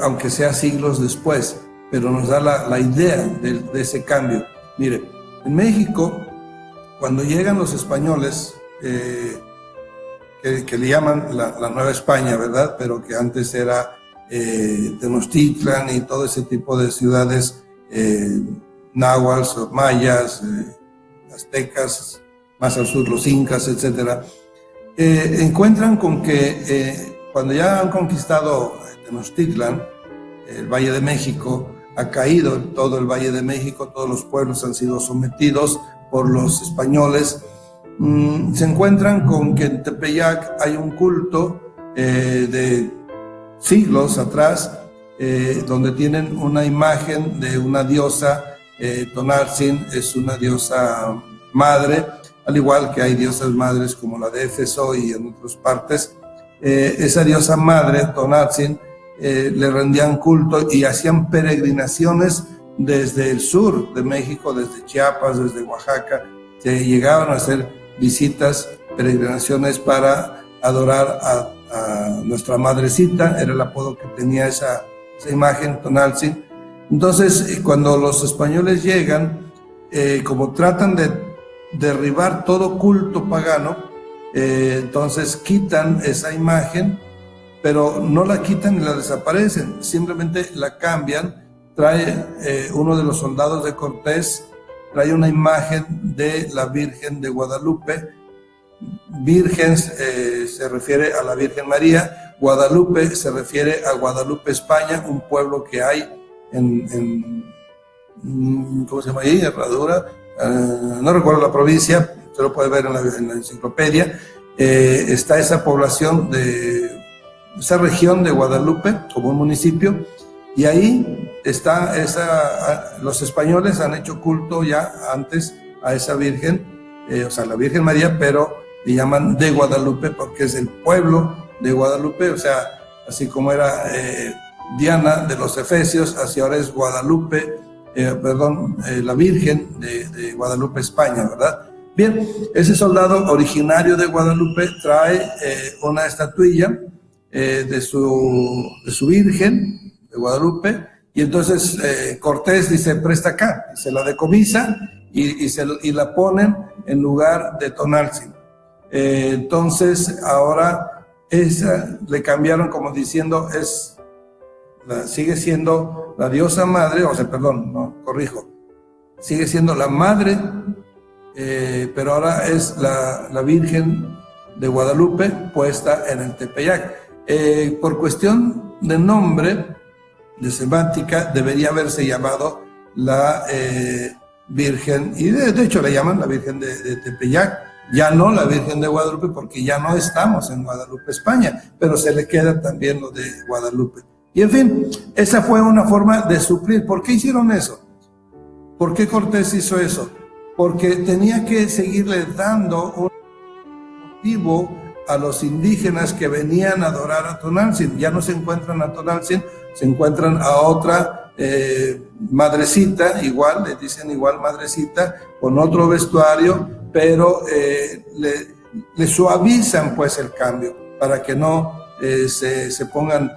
A: aunque sea siglos después, pero nos da la idea de ese cambio. Mire, en México, cuando llegan los españoles, que le llaman la Nueva España, ¿verdad? Pero que antes era Tenochtitlan y todo ese tipo de ciudades náhuatl, mayas, aztecas, más al sur los incas, etc. Encuentran con que cuando ya han conquistado Tenochtitlan, el Valle de México, ha caído todo el Valle de México, todos los pueblos han sido sometidos por los españoles, se encuentran con que en Tepeyac hay un culto de siglos atrás, donde tienen una imagen de una diosa, Tonantzin es una diosa madre, al igual que hay diosas madres como la de Éfeso y en otras partes. Esa diosa madre, Tonantzin, le rendían culto y hacían peregrinaciones desde el sur de México, desde Chiapas, desde Oaxaca, que llegaban a hacer visitas, peregrinaciones para adorar a nuestra madrecita, era el apodo que tenía esa imagen, Tonantzin. Entonces, cuando los españoles llegan, como tratan de derribar todo culto pagano, entonces quitan esa imagen, pero no la quitan ni la desaparecen, simplemente la cambian. Trae uno de los soldados de Cortés, trae una imagen de la Virgen de Guadalupe. Virgen se refiere a la Virgen María, Guadalupe se refiere a Guadalupe, España, un pueblo que hay ¿cómo se llama ahí? Herradura, no recuerdo la provincia, usted lo puede ver en la enciclopedia. Está esa población de esa región de Guadalupe como un municipio, y ahí está los españoles han hecho culto ya antes a esa Virgen, o sea, la Virgen María, pero le llaman de Guadalupe porque es el pueblo de Guadalupe, o sea, así como era Diana de los Efesios, así ahora es Guadalupe, la Virgen de Guadalupe, España, ¿verdad? Bien, ese soldado originario de Guadalupe trae una estatuilla de su Virgen de Guadalupe, y entonces Cortés dice, presta acá, y se la decomisa y la ponen en lugar de Tonantzin. Entonces ahora esa le cambiaron como diciendo sigue siendo la diosa madre, o sea, perdón, no, corrijo, sigue siendo la madre, pero ahora es la Virgen de Guadalupe puesta en el Tepeyac. Por cuestión de nombre, de semántica, debería haberse llamado la Virgen, y de hecho le llaman la Virgen de Tepeyac, ya no la Virgen de Guadalupe, porque ya no estamos en Guadalupe, España, pero se le queda también lo de Guadalupe. Y en fin, esa fue una forma de suplir. ¿Por qué hicieron eso? ¿Por qué Cortés hizo eso? Porque tenía que seguirle dando un motivo a los indígenas que venían a adorar a Tonantzin. Ya no se encuentran a Tonantzin, se encuentran a otra madrecita, igual, le dicen igual madrecita, con otro vestuario, pero le suavizan pues el cambio para que no se pongan,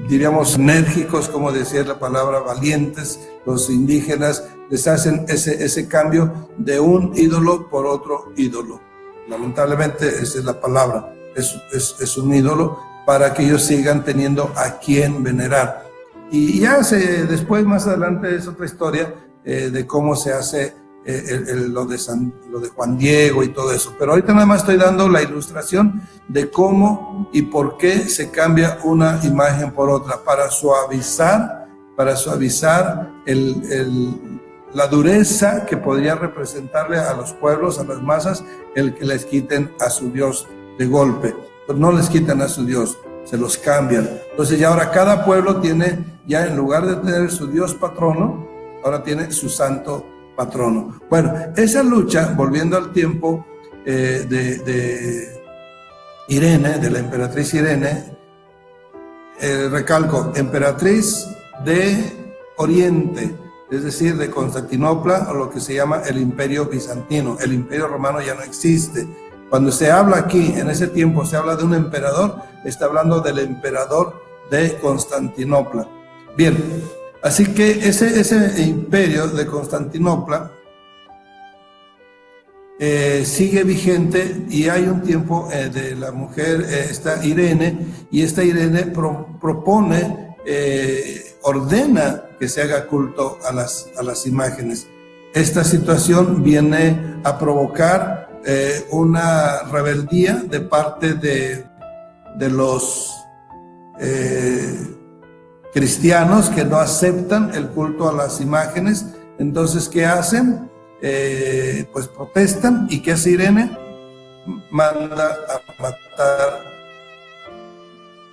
A: diríamos, enérgicos, como decía la palabra, valientes. Los indígenas les hacen ese cambio de un ídolo por otro ídolo. Lamentablemente esa es la palabra, es un ídolo para que ellos sigan teniendo a quien venerar. Y ya después, más adelante, es otra historia de cómo se hace lo de Juan Diego y todo eso. Pero ahorita nada más estoy dando la ilustración de cómo y por qué se cambia una imagen por otra, para suavizar la dureza que podría representarle a los pueblos, a las masas, el que les quiten a su Dios de golpe. Pero no les quitan a su Dios, se los cambian. Entonces ya ahora cada pueblo tiene, ya en lugar de tener su Dios patrono, ahora tiene su santo patrono. Bueno, esa lucha, volviendo al tiempo de Irene, de la emperatriz Irene, recalco, emperatriz de Oriente, es decir, de Constantinopla, o lo que se llama el Imperio Bizantino. El Imperio Romano ya no existe. Cuando se habla aquí, en ese tiempo, se habla de un emperador, está hablando del emperador de Constantinopla. Bien, así que ese imperio de Constantinopla sigue vigente, y hay un tiempo de la mujer, esta Irene, y esta Irene propone, ordena que se haga culto a las imágenes. Esta situación viene a provocar una rebeldía de parte de los cristianos, que no aceptan el culto a las imágenes. Entonces, ¿qué hacen? Pues protestan. ¿Y qué hace Irene? Manda a matar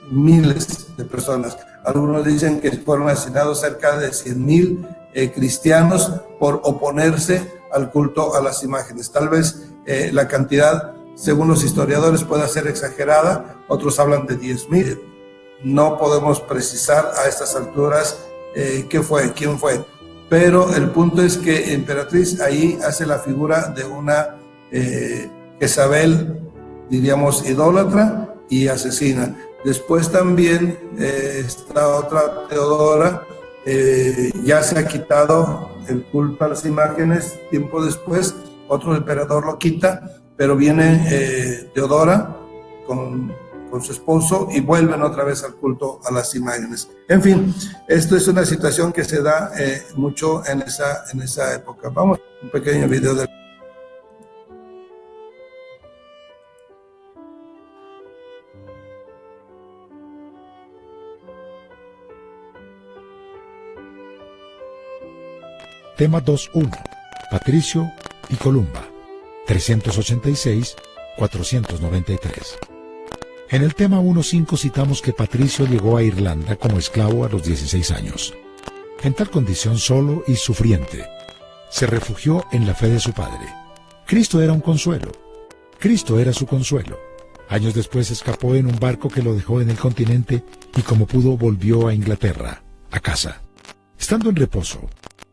A: miles de personas. Algunos dicen que fueron asesinados cerca de 100,000 cristianos por oponerse al culto a las imágenes. Tal vez la cantidad, según los historiadores, pueda ser exagerada. Otros hablan de 10,000. No podemos precisar a estas alturas quién fue. Pero el punto es que emperatriz ahí hace la figura de una Jezabel, diríamos, idólatra y asesina. Después también esta otra Teodora, ya se ha quitado el culto a las imágenes. Tiempo después otro emperador lo quita, pero viene Teodora con su esposo y vuelven otra vez al culto a las imágenes. En fin, esto es una situación que se da mucho en esa época. Vamos a un pequeño video de...
B: Tema 2.1. Patricio y Columba. 386-493. En el tema 1.5 citamos que Patricio llegó a Irlanda como esclavo a los 16 años. En tal condición, solo y sufriente, se refugió en la fe de su padre. Cristo era un consuelo. Cristo era su consuelo. Años después escapó en un barco que lo dejó en el continente y como pudo volvió a Inglaterra, a casa. Estando en reposo,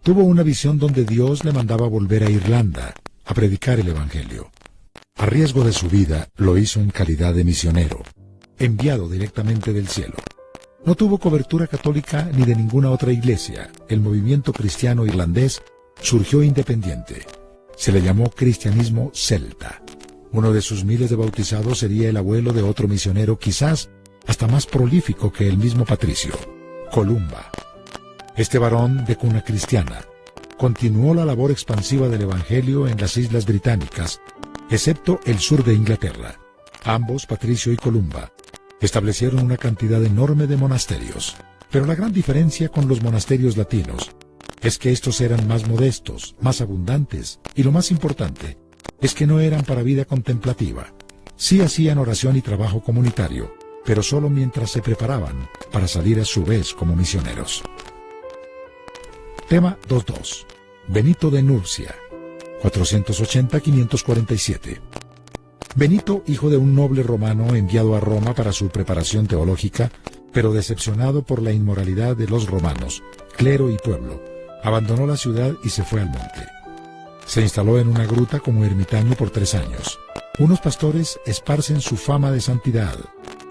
B: tuvo una visión donde Dios le mandaba volver a Irlanda a predicar el Evangelio. A riesgo de su vida, lo hizo en calidad de misionero, enviado directamente del cielo. No tuvo cobertura católica ni de ninguna otra iglesia. El movimiento cristiano irlandés surgió independiente. Se le llamó cristianismo celta. Uno de sus miles de bautizados sería el abuelo de otro misionero, quizás hasta más prolífico que el mismo Patricio, Columba. Este varón de cuna cristiana continuó la labor expansiva del Evangelio en las Islas Británicas, excepto el sur de Inglaterra. Ambos, Patricio y Columba, establecieron una cantidad enorme de monasterios. Pero la gran diferencia con los monasterios latinos es que estos eran más modestos, más abundantes, y lo más importante es que no eran para vida contemplativa. Sí hacían oración y trabajo comunitario, pero solo mientras se preparaban para salir a su vez como misioneros. Tema 2.2. Benito de Nursia, 480-547. Benito, hijo de un noble romano enviado a Roma para su preparación teológica, pero decepcionado por la inmoralidad de los romanos, clero y pueblo, abandonó la ciudad y se fue al monte. Se instaló en una gruta como ermitaño por 3 años. Unos pastores esparcen su fama de santidad.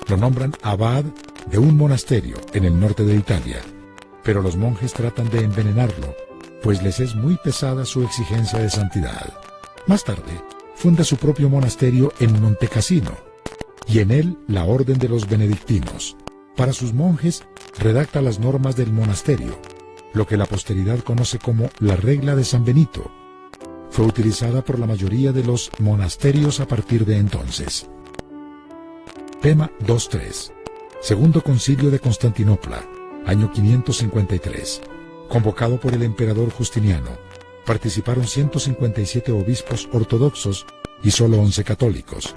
B: Lo nombran abad de un monasterio en el norte de Italia. Pero los monjes tratan de envenenarlo, pues les es muy pesada su exigencia de santidad. Más tarde, funda su propio monasterio en Montecassino, y en él la orden de los benedictinos. Para sus monjes, redacta las normas del monasterio, lo que la posteridad conoce como la regla de San Benito. Fue utilizada por la mayoría de los monasterios a partir de entonces. Tema 2.3. Segundo Concilio de Constantinopla, año 553. Convocado por el emperador Justiniano, participaron 157 obispos ortodoxos y solo 11 católicos.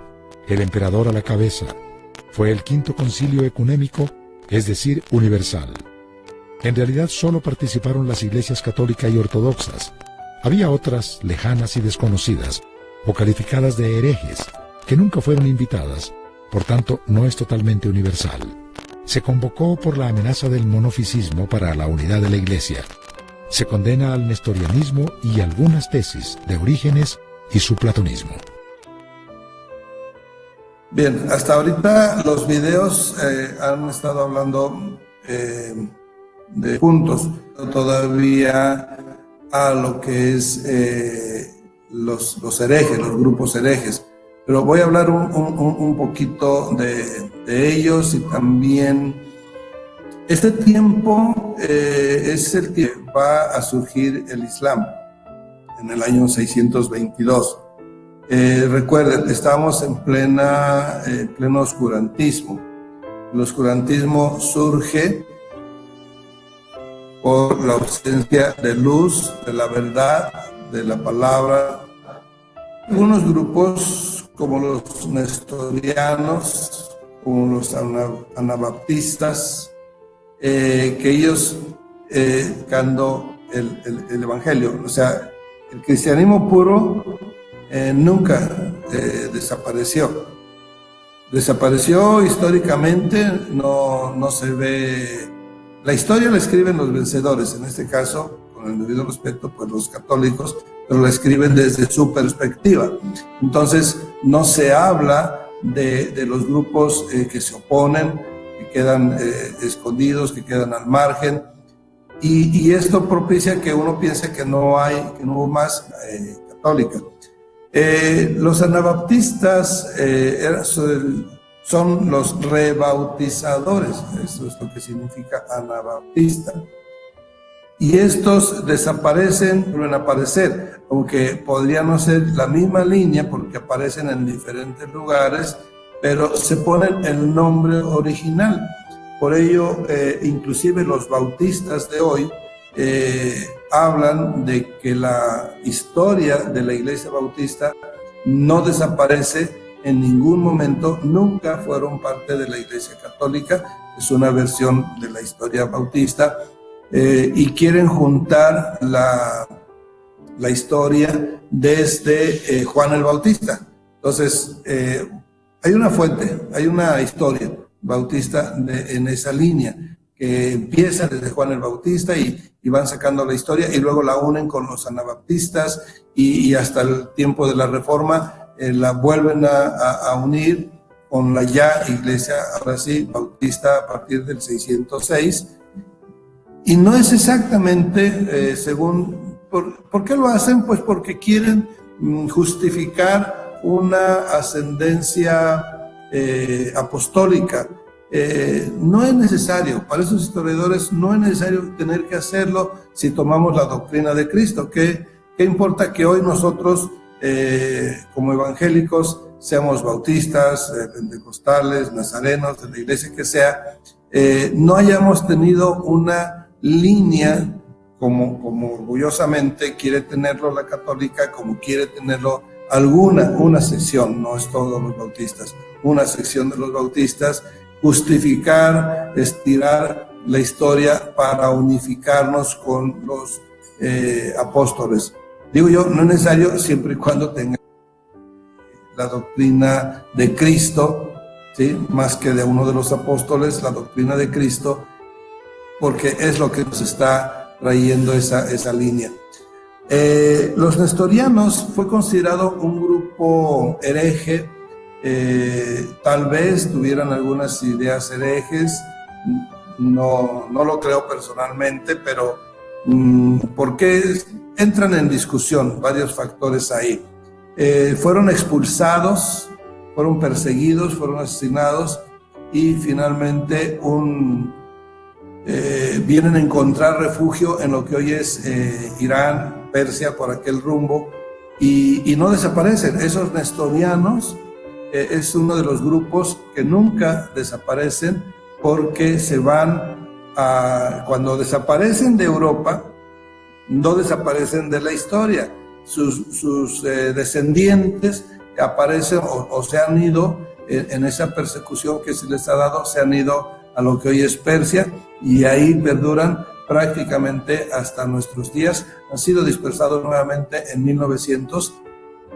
B: El emperador a la cabeza. Fue el quinto concilio ecuménico, es decir, universal. En realidad solo participaron las iglesias católica y ortodoxas. Había otras lejanas y desconocidas, o calificadas de herejes, que nunca fueron invitadas, por tanto no es totalmente universal. Se convocó por la amenaza del monofisismo para la unidad de la Iglesia. Se condena al nestorianismo y algunas tesis de Orígenes y su platonismo.
A: Bien, hasta ahorita los videos han estado hablando de puntos, todavía a lo que es los herejes, los grupos herejes. Pero voy a hablar un poquito de ellos y también este tiempo es el que va a surgir el Islam en el año 622. Recuerden, estamos en pleno oscurantismo. El oscurantismo surge por la ausencia de luz, de la verdad, de la palabra. Algunos grupos, como los nestorianos, como los anabaptistas, que ellos buscando el evangelio, o sea, el cristianismo puro nunca desapareció históricamente, no se ve. La historia la escriben los vencedores, en este caso, con el debido respeto, pues los católicos, pero la escriben desde su perspectiva. Entonces, no se habla de los grupos que se oponen, que quedan escondidos, que quedan al margen, y esto propicia que uno piense que no hubo más católica. Los anabaptistas son los rebautizadores, eso es lo que significa anabaptista. Y estos desaparecen, vuelven a aparecer, aunque podría no ser la misma línea porque aparecen en diferentes lugares, pero se ponen el nombre original. Por ello, inclusive los bautistas de hoy hablan de que la historia de la Iglesia Bautista no desaparece en ningún momento, nunca fueron parte de la Iglesia Católica, es una versión de la historia bautista, y quieren juntar la historia desde Juan el Bautista. Entonces, hay una fuente, hay una historia bautista en esa línea, que empieza desde Juan el Bautista y van sacando la historia y luego la unen con los anabaptistas y hasta el tiempo de la Reforma la vuelven a unir con la ya iglesia, ahora sí, bautista a partir del 606. Y no es exactamente según... ¿Por qué lo hacen? Pues porque quieren justificar una ascendencia apostólica. No es necesario, para esos historiadores no es necesario tener que hacerlo si tomamos la doctrina de Cristo. ¿Qué importa que hoy nosotros como evangélicos seamos bautistas, pentecostales, nazarenos, de la iglesia que sea, no hayamos tenido una línea como orgullosamente quiere tenerlo la católica, como quiere tenerlo una sección, no es todos los bautistas, una sección de los bautistas, justificar, estirar la historia para unificarnos con los apóstoles. Digo yo, no es necesario siempre y cuando tenga la doctrina de Cristo, ¿sí? Más que de uno de los apóstoles, la doctrina de Cristo, porque es lo que nos está trayendo esa línea. Los nestorianos fue considerado un grupo hereje, tal vez tuvieran algunas ideas herejes, no lo creo personalmente, pero porque entran en discusión varios factores ahí. Fueron expulsados, fueron perseguidos, fueron asesinados y finalmente vienen a encontrar refugio en lo que hoy es Irán, Persia, por aquel rumbo, y no desaparecen. Esos nestorianos es uno de los grupos que nunca desaparecen, porque se van cuando desaparecen de Europa, no desaparecen de la historia. Sus descendientes aparecen o se han ido en esa persecución que se les ha dado, se han ido a lo que hoy es Persia, y ahí perduran prácticamente hasta nuestros días. Han sido dispersados nuevamente en 1900,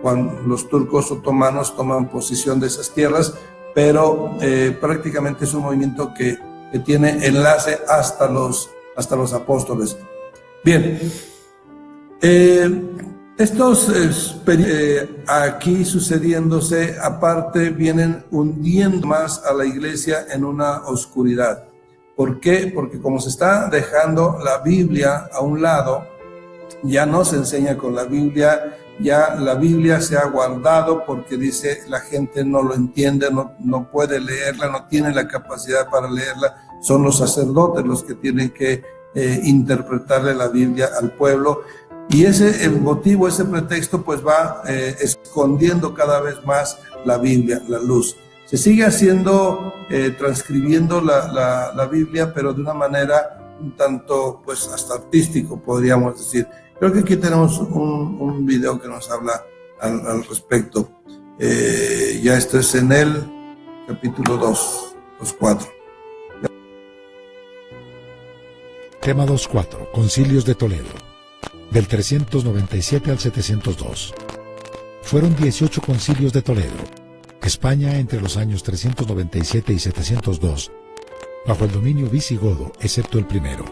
A: cuando los turcos otomanos toman posesión de esas tierras, pero prácticamente es un movimiento que tiene enlace hasta los apóstoles. Bien, estos aquí sucediéndose, aparte, vienen hundiendo más a la iglesia en una oscuridad. ¿Por qué? Porque como se está dejando la Biblia a un lado, ya no se enseña con la Biblia, ya la Biblia se ha guardado porque dice la gente no lo entiende, no puede leerla, no tiene la capacidad para leerla. Son los sacerdotes los que tienen que interpretarle la Biblia al pueblo, y ese motivo, ese pretexto, pues va escondiendo cada vez más la Biblia, la luz. Se sigue haciendo, transcribiendo la Biblia, pero de una manera un tanto, pues hasta artístico, podríamos decir. Creo que aquí tenemos un video que nos habla al respecto. Ya esto es en el capítulo 2.4.
B: Tema 2.4. Concilios de Toledo, del 397 al 702. Fueron 18 concilios de Toledo, España, entre los años 397 y 702, bajo el dominio visigodo, excepto el primero.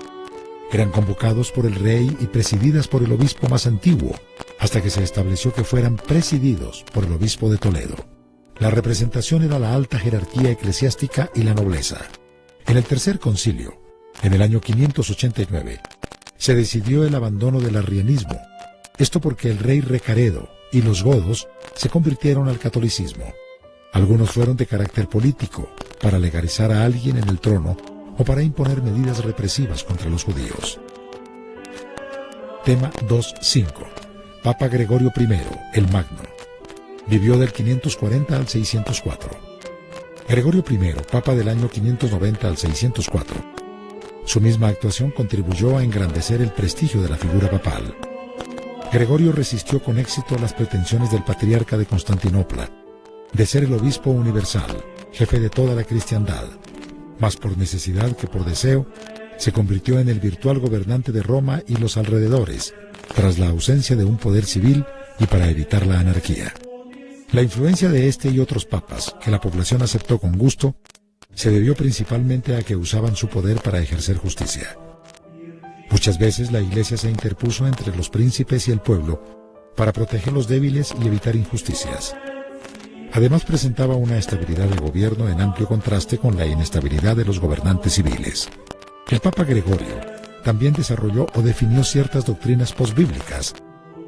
B: Eran convocados por el rey y presididas por el obispo más antiguo, hasta que se estableció que fueran presididos por el obispo de Toledo. La representación era la alta jerarquía eclesiástica y la nobleza. En el tercer concilio, en el año 589, se decidió el abandono del arrianismo, esto porque el rey Recaredo y los godos se convirtieron al catolicismo. Algunos fueron de carácter político, para legalizar a alguien en el trono o para imponer medidas represivas contra los judíos. Tema 2.5. Papa Gregorio I, el Magno. Vivió del 540 al 604. Gregorio I, Papa del año 590 al 604. Su misma actuación contribuyó a engrandecer el prestigio de la figura papal. Gregorio resistió con éxito las pretensiones del patriarca de Constantinopla de ser el obispo universal, jefe de toda la cristiandad. Más por necesidad que por deseo, se convirtió en el virtual gobernante de Roma y los alrededores, tras la ausencia de un poder civil y para evitar la anarquía. La influencia de este y otros papas, que la población aceptó con gusto, se debió principalmente a que usaban su poder para ejercer justicia. Muchas veces la Iglesia se interpuso entre los príncipes y el pueblo para proteger los débiles y evitar injusticias. Además, presentaba una estabilidad de gobierno en amplio contraste con la inestabilidad de los gobernantes civiles. El Papa Gregorio también desarrolló o definió ciertas doctrinas posbíblicas,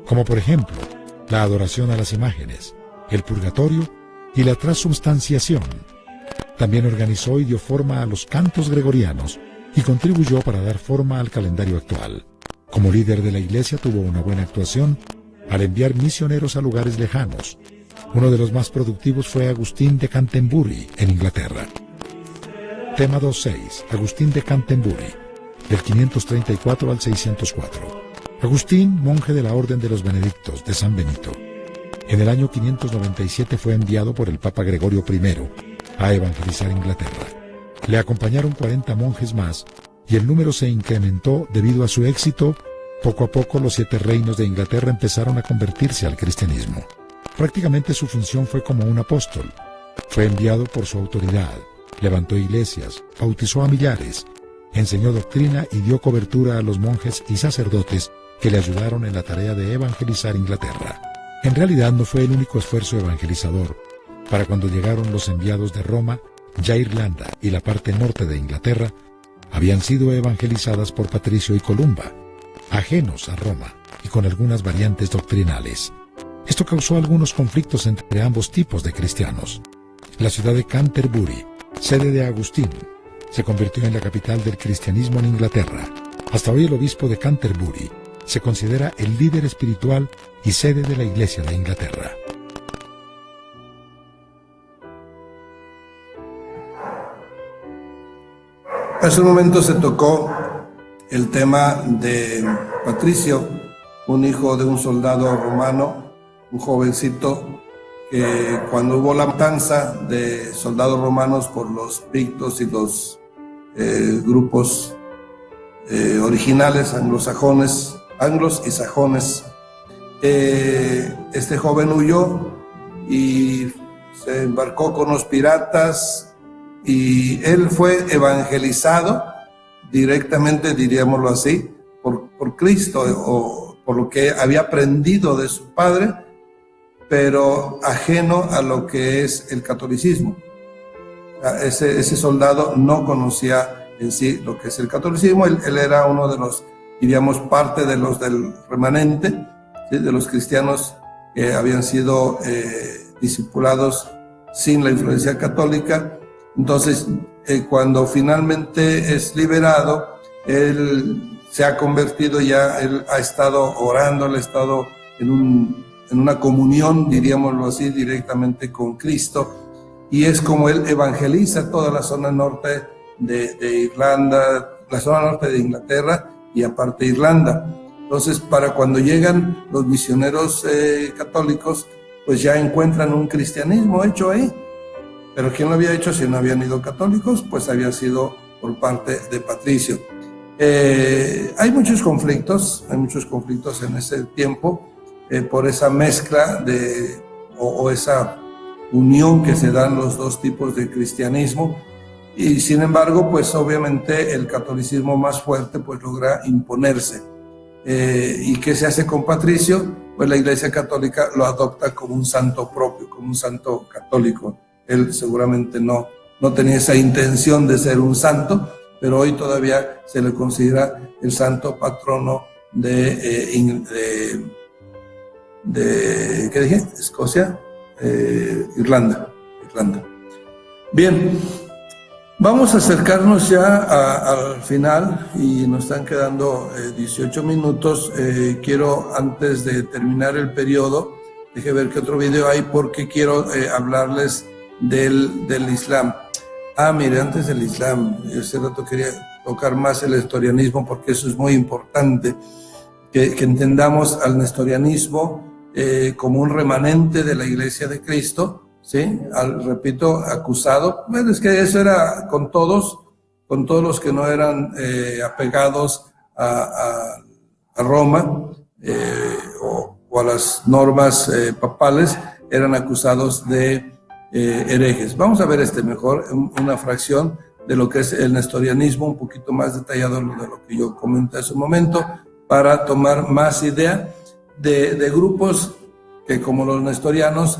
B: como por ejemplo la adoración a las imágenes, el purgatorio y la transubstanciación. También organizó y dio forma a los cantos gregorianos y contribuyó para dar forma al calendario actual. Como líder de la Iglesia tuvo una buena actuación al enviar misioneros a lugares lejanos. Uno de los más productivos fue Agustín de Canterbury, en Inglaterra. Tema 2.6. Agustín de Canterbury, del 534 al 604. Agustín, monje de la Orden de los Benedictos de San Benito. En el año 597 fue enviado por el Papa Gregorio I a evangelizar Inglaterra. Le acompañaron 40 monjes más, y el número se incrementó debido a su éxito. Poco a poco los 7 reinos de Inglaterra empezaron a convertirse al cristianismo. Prácticamente su función fue como un apóstol. Fue enviado por su autoridad, levantó iglesias, bautizó a millares, enseñó doctrina y dio cobertura a los monjes y sacerdotes que le ayudaron en la tarea de evangelizar Inglaterra. En realidad no fue el único esfuerzo evangelizador. Para cuando llegaron los enviados de Roma, ya Irlanda y la parte norte de Inglaterra habían sido evangelizadas por Patricio y Columba, ajenos a Roma y con algunas variantes doctrinales. Esto causó algunos conflictos entre ambos tipos de cristianos. La ciudad de Canterbury, sede de Agustín, se convirtió en la capital del cristianismo en Inglaterra. Hasta hoy el obispo de Canterbury se considera el líder espiritual y sede de la Iglesia de Inglaterra.
A: Hace un momento se tocó el tema de Patricio, un hijo de un soldado romano, un jovencito que cuando hubo la matanza de soldados romanos por los pictos y los grupos originales anglos y sajones, este joven huyó y se embarcó con los piratas y él fue evangelizado directamente, diríamoslo así, por Cristo o por lo que había aprendido de su padre, pero ajeno a lo que es el catolicismo. Ese soldado no conocía en sí lo que es el catolicismo. Él era uno de los, diríamos, parte de los del remanente, ¿sí?, de los cristianos que habían sido discipulados sin la influencia católica. Entonces, cuando finalmente es liberado, él se ha convertido ya, él ha estado orando, él ha estado en una comunión, diríamoslo así, directamente con Cristo, y es como él evangeliza toda la zona norte de Irlanda, la zona norte de Inglaterra y aparte Irlanda. Entonces, para cuando llegan los misioneros católicos, pues ya encuentran un cristianismo hecho ahí. Pero ¿quién lo había hecho si no habían ido católicos? Pues había sido por parte de Patricio. Hay muchos conflictos en ese tiempo por esa mezcla o esa unión que se dan los dos tipos de cristianismo, y sin embargo, pues obviamente el catolicismo más fuerte pues logra imponerse. ¿Y qué se hace con Patricio? Pues la Iglesia Católica lo adopta como un santo propio, como un santo católico. Él seguramente no tenía esa intención de ser un santo, pero hoy todavía se le considera el santo patrono de ¿qué dije? Escocia, Irlanda. Bien, vamos a acercarnos ya al final y nos están quedando 18 minutos. Quiero, antes de terminar el periodo, deje ver qué otro video hay, porque quiero hablarles del Islam. Mire, antes del Islam, hace rato quería tocar más el nestorianismo, porque eso es muy importante, que entendamos al nestorianismo como un remanente de la Iglesia de Cristo, ¿sí? Repito, acusado. Bueno, es que eso era con todos los que no eran apegados a Roma o a las normas papales, eran acusados de herejes. Vamos a ver mejor una fracción de lo que es el nestorianismo, un poquito más detallado de lo que yo comenté hace un momento, para tomar más idea de grupos que, como los nestorianos,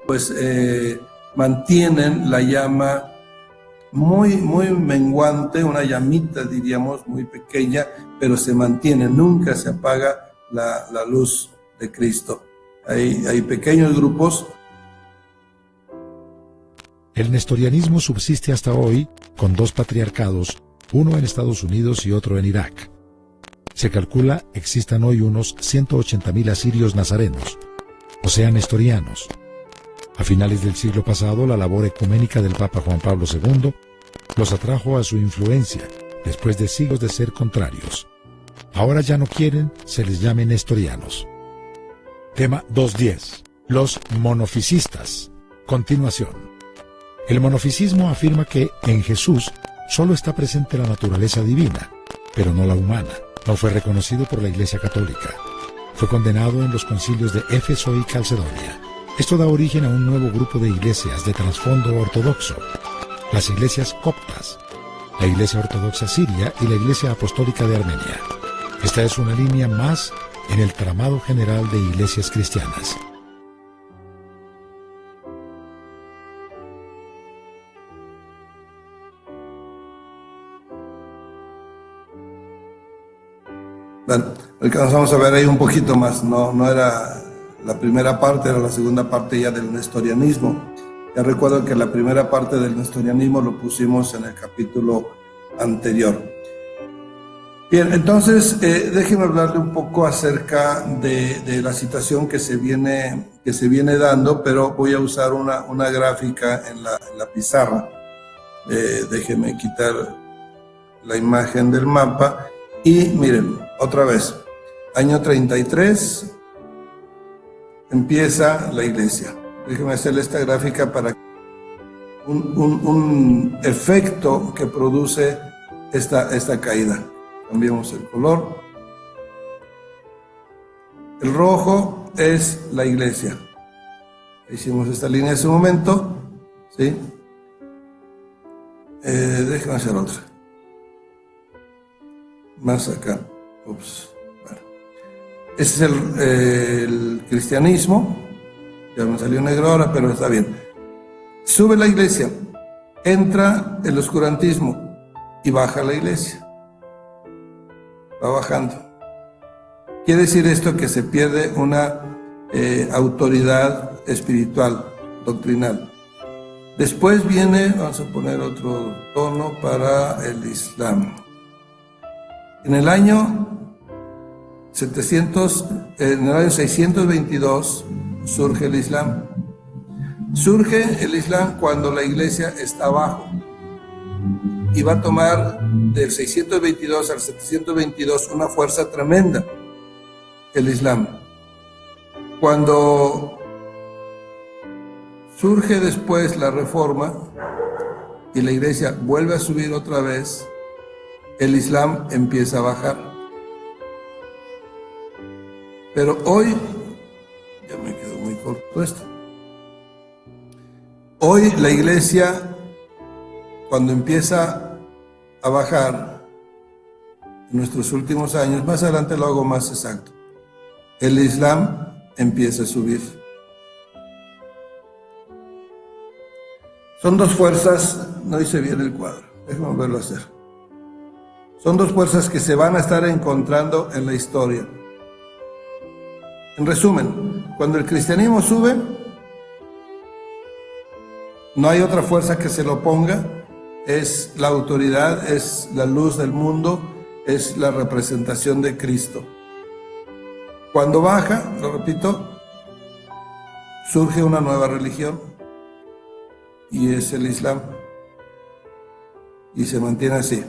A: pues mantienen la llama muy menguante, una llamita, diríamos, muy pequeña, pero se mantiene, nunca se apaga la luz de Cristo. Hay pequeños grupos.
B: El nestorianismo subsiste hasta hoy con dos patriarcados, uno en Estados Unidos y otro en Irak. Se calcula existan hoy unos 180.000 asirios nazarenos, o sea, nestorianos. A finales del siglo pasado, la labor ecuménica del Papa Juan Pablo II los atrajo a su influencia, después de siglos de ser contrarios. Ahora ya no quieren se les llame nestorianos. Tema 2.10. Los monofisistas. Continuación. El monofisismo afirma que en Jesús solo está presente la naturaleza divina, pero no la humana. No fue reconocido por la Iglesia Católica. Fue condenado en los concilios de Éfeso y Calcedonia. Esto da origen a un nuevo grupo de iglesias de trasfondo ortodoxo, las iglesias coptas, la Iglesia Ortodoxa Siria y la Iglesia Apostólica de Armenia. Esta es una línea más en el tramado general de iglesias cristianas.
A: Bueno, alcanzamos a ver ahí un poquito más, no era la primera parte, era la segunda parte ya del nestorianismo. Ya recuerdo que la primera parte del nestorianismo lo pusimos en el capítulo anterior. Bien, entonces déjenme hablarle un poco acerca de la situación que se viene dando, pero voy a usar una gráfica en la pizarra. Déjenme quitar la imagen del mapa y miren, otra vez, año 33 empieza la iglesia. Déjenme hacerle esta gráfica para un efecto que produce esta caída. Cambiamos el color. El rojo es la iglesia. Hicimos esta línea en ese momento, ¿sí? Déjenme hacer otra. Más acá. Ups. Bueno. Este es el cristianismo. Ya me salió negro ahora, pero está bien. Sube la iglesia, entra el oscurantismo y baja la iglesia. Va bajando. Quiere decir esto que se pierde una autoridad espiritual, doctrinal. Después viene, vamos a poner otro tono para el Islam. En el año 622 surge el Islam. Surge el Islam cuando la iglesia está abajo y va a tomar del 622 al 722 una fuerza tremenda, el Islam. Cuando surge después la Reforma y la iglesia vuelve a subir otra vez, el Islam empieza a bajar. Pero hoy, ya me quedó muy corto esto. Hoy la iglesia, cuando empieza a bajar, en nuestros últimos años, más adelante lo hago más exacto, el Islam empieza a subir. Son dos fuerzas, no hice bien el cuadro, déjame volverlo a hacer. Son dos fuerzas que se van a estar encontrando en la historia. En resumen, cuando el cristianismo sube, no hay otra fuerza que se lo oponga, es la autoridad, es la luz del mundo, es la representación de Cristo. Cuando baja, lo repito, surge una nueva religión y es el Islam. Y se mantiene así,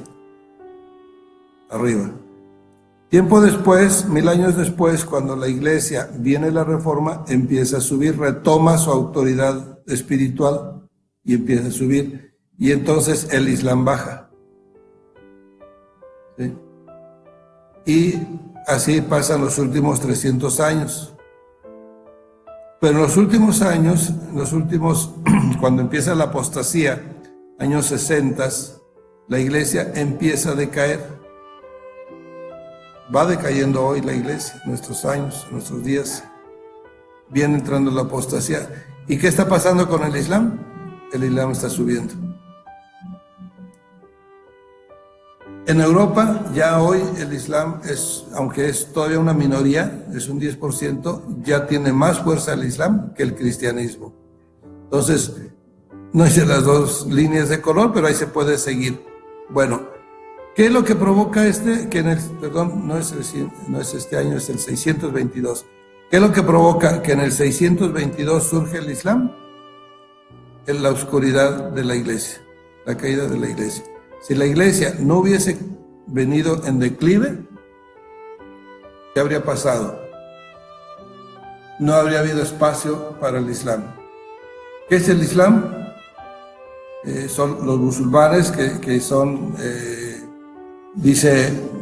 A: arriba. Tiempo después, 1000 años después, cuando la iglesia viene la Reforma, empieza a subir, retoma su autoridad espiritual y empieza a subir. Y entonces el Islam baja. ¿Sí? Y así pasan los últimos 300 años. Pero en los últimos años, cuando empieza la apostasía, años 60, la iglesia empieza a decaer. Va decayendo hoy la iglesia, nuestros años, nuestros días, viene entrando la apostasía. ¿Y qué está pasando con el Islam? El Islam está subiendo. En Europa ya hoy el Islam es, aunque es todavía una minoría, es un 10%, ya tiene más fuerza el Islam que el cristianismo. Entonces, no hice las dos líneas de color, pero ahí se puede seguir. Bueno, ¿qué es lo que provoca no es este año, es el 622? ¿Qué es lo que provoca que en el 622 surge el Islam? Es la oscuridad de la iglesia, la caída de la iglesia. Si la iglesia no hubiese venido en declive, ¿qué habría pasado? No habría habido espacio para el Islam. ¿Qué es el Islam? Son los musulmanes que son,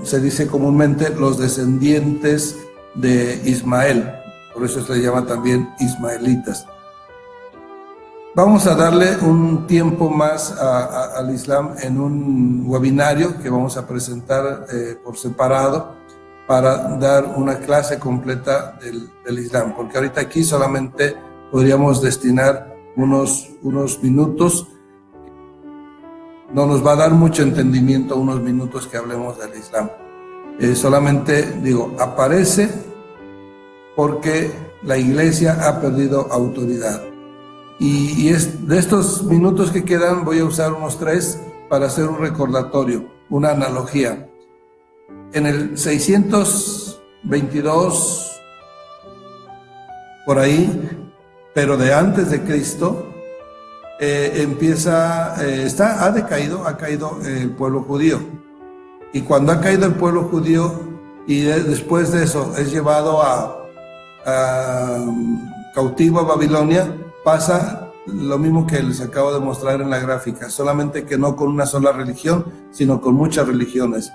A: se dice comúnmente, los descendientes de Ismael. Por eso se le llama también ismaelitas. Vamos a darle un tiempo más al Islam en un webinario que vamos a presentar por separado para dar una clase completa del Islam, porque ahorita aquí solamente podríamos destinar unos minutos. No nos va a dar mucho entendimiento unos minutos que hablemos del Islam. Solamente digo, aparece porque la Iglesia ha perdido autoridad. Y de estos minutos que quedan, voy a usar unos 3 para hacer un recordatorio, una analogía. En el 622, por ahí, pero de antes de Cristo, ha caído el pueblo judío. Y cuando ha caído el pueblo judío, y después de eso es llevado cautivo a Babilonia, pasa lo mismo que les acabo de mostrar en la gráfica, solamente que no con una sola religión, sino con muchas religiones.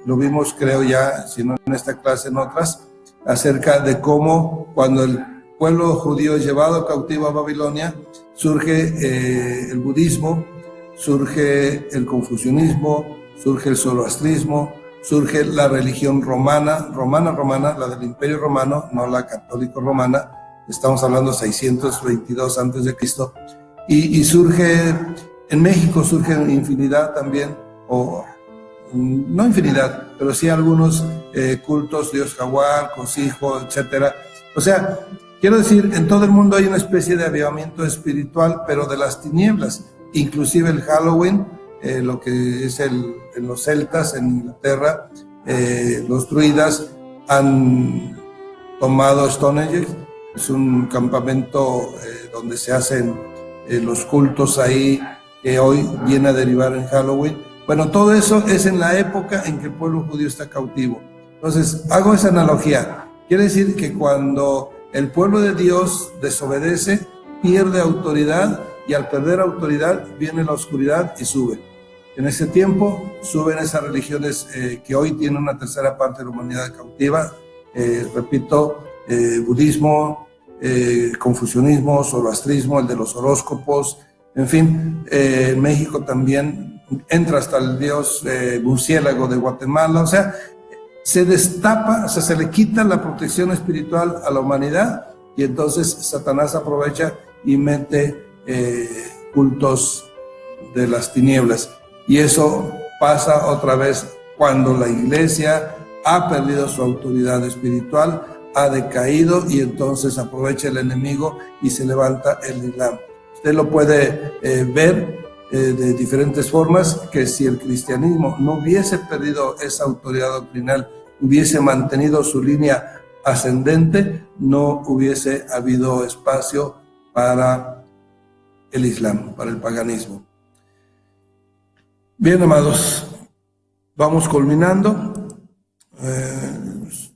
A: Lo vimos, creo ya, si no en esta clase, en otras, acerca de cómo cuando el pueblo judío es llevado cautivo a Babilonia, surge el budismo, surge el confucianismo, surge el zoroastrismo, surge la religión romana, la del Imperio Romano, no la católico romana. Estamos hablando 622 antes de Cristo, y surge, en México surge infinidad también, o no infinidad, pero sí algunos cultos, Dios jaguar, Cosijo, etcétera. O sea, quiero decir, en todo el mundo hay una especie de avivamiento espiritual, pero de las tinieblas, inclusive el Halloween, lo que es en los celtas, en Inglaterra, los druidas han tomado Stonehenge. Es un campamento donde se hacen los cultos ahí, que hoy viene a derivar en Halloween. Bueno, todo eso es en la época en que el pueblo judío está cautivo. Entonces, hago esa analogía. Quiere decir que cuando el pueblo de Dios desobedece, pierde autoridad, y al perder autoridad viene la oscuridad y sube. En ese tiempo suben esas religiones que hoy tienen una tercera parte de la humanidad cautiva. Repito, budismo, confucianismo, zoroastrismo, el de los horóscopos, en fin, en México también entra hasta el dios murciélago de Guatemala. O sea, se destapa, o sea, se le quita la protección espiritual a la humanidad, y entonces Satanás aprovecha y mete cultos de las tinieblas. Y eso pasa otra vez cuando la Iglesia ha perdido su autoridad espiritual, ha decaído, y entonces aprovecha el enemigo y se levanta el Islam. Usted lo puede ver de diferentes formas, que si el cristianismo no hubiese perdido esa autoridad doctrinal, hubiese mantenido su línea ascendente, no hubiese habido espacio para el Islam, para el paganismo. Bien, amados, vamos culminando.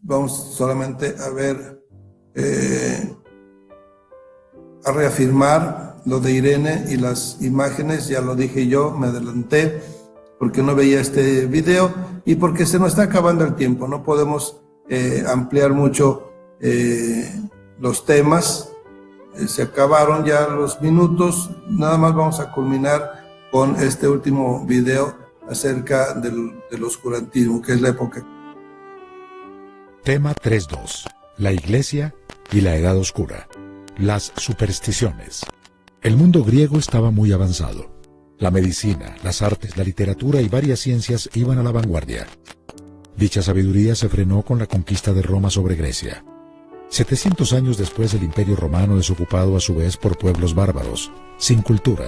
A: Vamos solamente a ver, a reafirmar lo de Irene y las imágenes. Ya lo dije yo, me adelanté porque no veía este video y porque se nos está acabando el tiempo. No podemos ampliar mucho los temas. Se acabaron ya los minutos. Nada más vamos a culminar con este último video acerca del oscurantismo, que es la época.
B: Tema 3.2. La Iglesia y la Edad Oscura. Las supersticiones. El mundo griego estaba muy avanzado. La medicina, las artes, la literatura y varias ciencias iban a la vanguardia. Dicha sabiduría se frenó con la conquista de Roma sobre Grecia. 700 años después, el Imperio Romano es ocupado a su vez por pueblos bárbaros, sin cultura.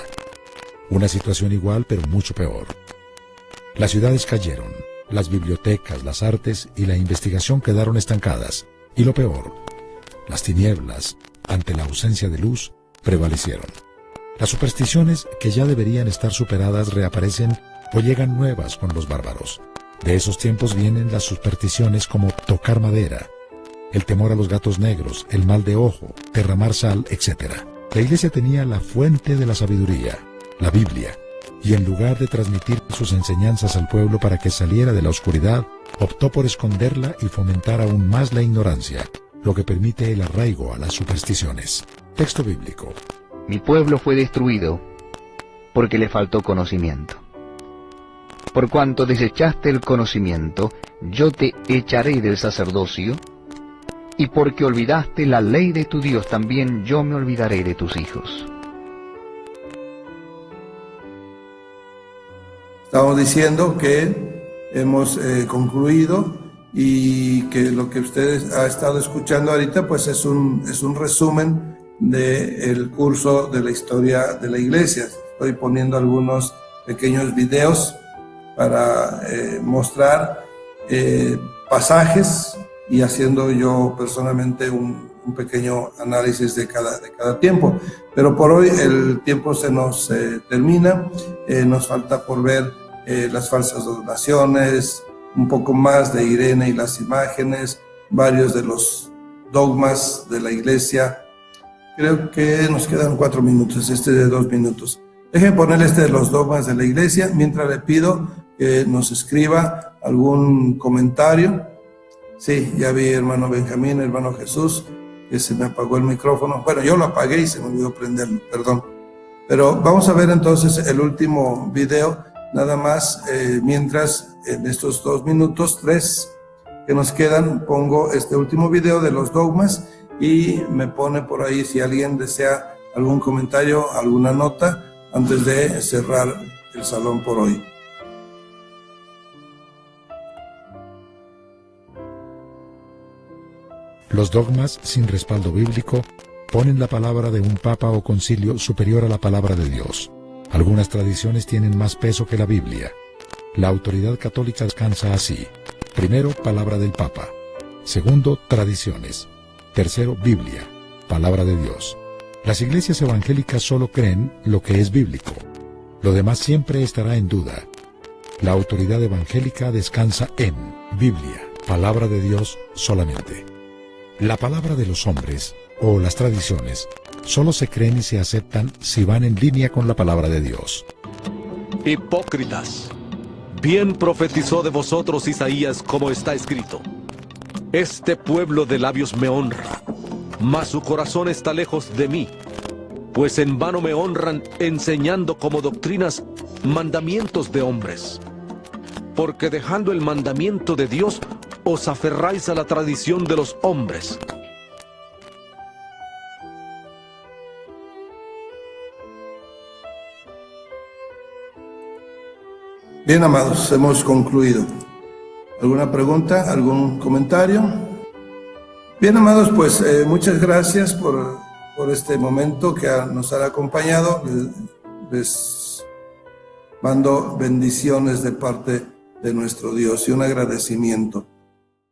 B: Una situación igual, pero mucho peor. Las ciudades cayeron, las bibliotecas, las artes y la investigación quedaron estancadas. Y lo peor, las tinieblas, ante la ausencia de luz, prevalecieron. Las supersticiones, que ya deberían estar superadas, reaparecen o llegan nuevas con los bárbaros. De esos tiempos vienen las supersticiones como tocar madera, el temor a los gatos negros, el mal de ojo, derramar sal, etc. La Iglesia tenía la fuente de la sabiduría, la Biblia, y en lugar de transmitir sus enseñanzas al pueblo para que saliera de la oscuridad, optó por esconderla y fomentar aún más la ignorancia, lo que permite el arraigo a las supersticiones. Texto bíblico.
E: Mi pueblo fue destruido porque le faltó conocimiento. Por cuanto desechaste el conocimiento, yo te echaré del sacerdocio, y porque olvidaste la ley de tu Dios, también yo me olvidaré de tus hijos.
A: Estamos diciendo que hemos concluido y que lo que ustedes han estado escuchando ahorita pues es un resumen del curso de la historia de la iglesia. Estoy poniendo algunos pequeños videos para mostrar pasajes y haciendo yo personalmente un pequeño análisis de cada tiempo. Pero por hoy el tiempo se nos termina, nos falta por ver las falsas donaciones, un poco más de Irene y las imágenes, varios de los dogmas de la iglesia. Creo que nos quedan 4 minutos, este de 2 minutos. Dejen poner este de los dogmas de la iglesia, mientras le pido que nos escriba algún comentario. Sí, ya vi hermano Benjamín, hermano Jesús, que se me apagó el micrófono. Bueno, yo lo apagué y se me olvidó prenderlo, perdón. Pero vamos a ver entonces el último video, nada más, mientras en estos 2 minutos, 3 que nos quedan, pongo este último video de los dogmas y me pone por ahí si alguien desea algún comentario, alguna nota, antes de cerrar el salón por hoy.
B: Los dogmas sin respaldo bíblico ponen la palabra de un papa o concilio superior a la palabra de Dios. Algunas tradiciones tienen más peso que la Biblia. La autoridad católica descansa así. Primero, palabra del papa. Segundo, tradiciones. Tercero, Biblia, palabra de Dios. Las iglesias evangélicas solo creen lo que es bíblico. Lo demás siempre estará en duda. La autoridad evangélica descansa en Biblia, palabra de Dios solamente. La palabra de los hombres, o las tradiciones, solo se creen y se aceptan si van en línea con la palabra de Dios.
F: Hipócritas, bien profetizó de vosotros Isaías, como está escrito: este pueblo de labios me honra, mas su corazón está lejos de mí, pues en vano me honran enseñando como doctrinas mandamientos de hombres. Porque dejando el mandamiento de Dios, os aferráis a la tradición de los hombres.
A: Bien, amados, hemos concluido. ¿Alguna pregunta? ¿Algún comentario? Bien, amados, pues muchas gracias por este momento que nos han acompañado. Les mando bendiciones de parte de nuestro Dios y un agradecimiento.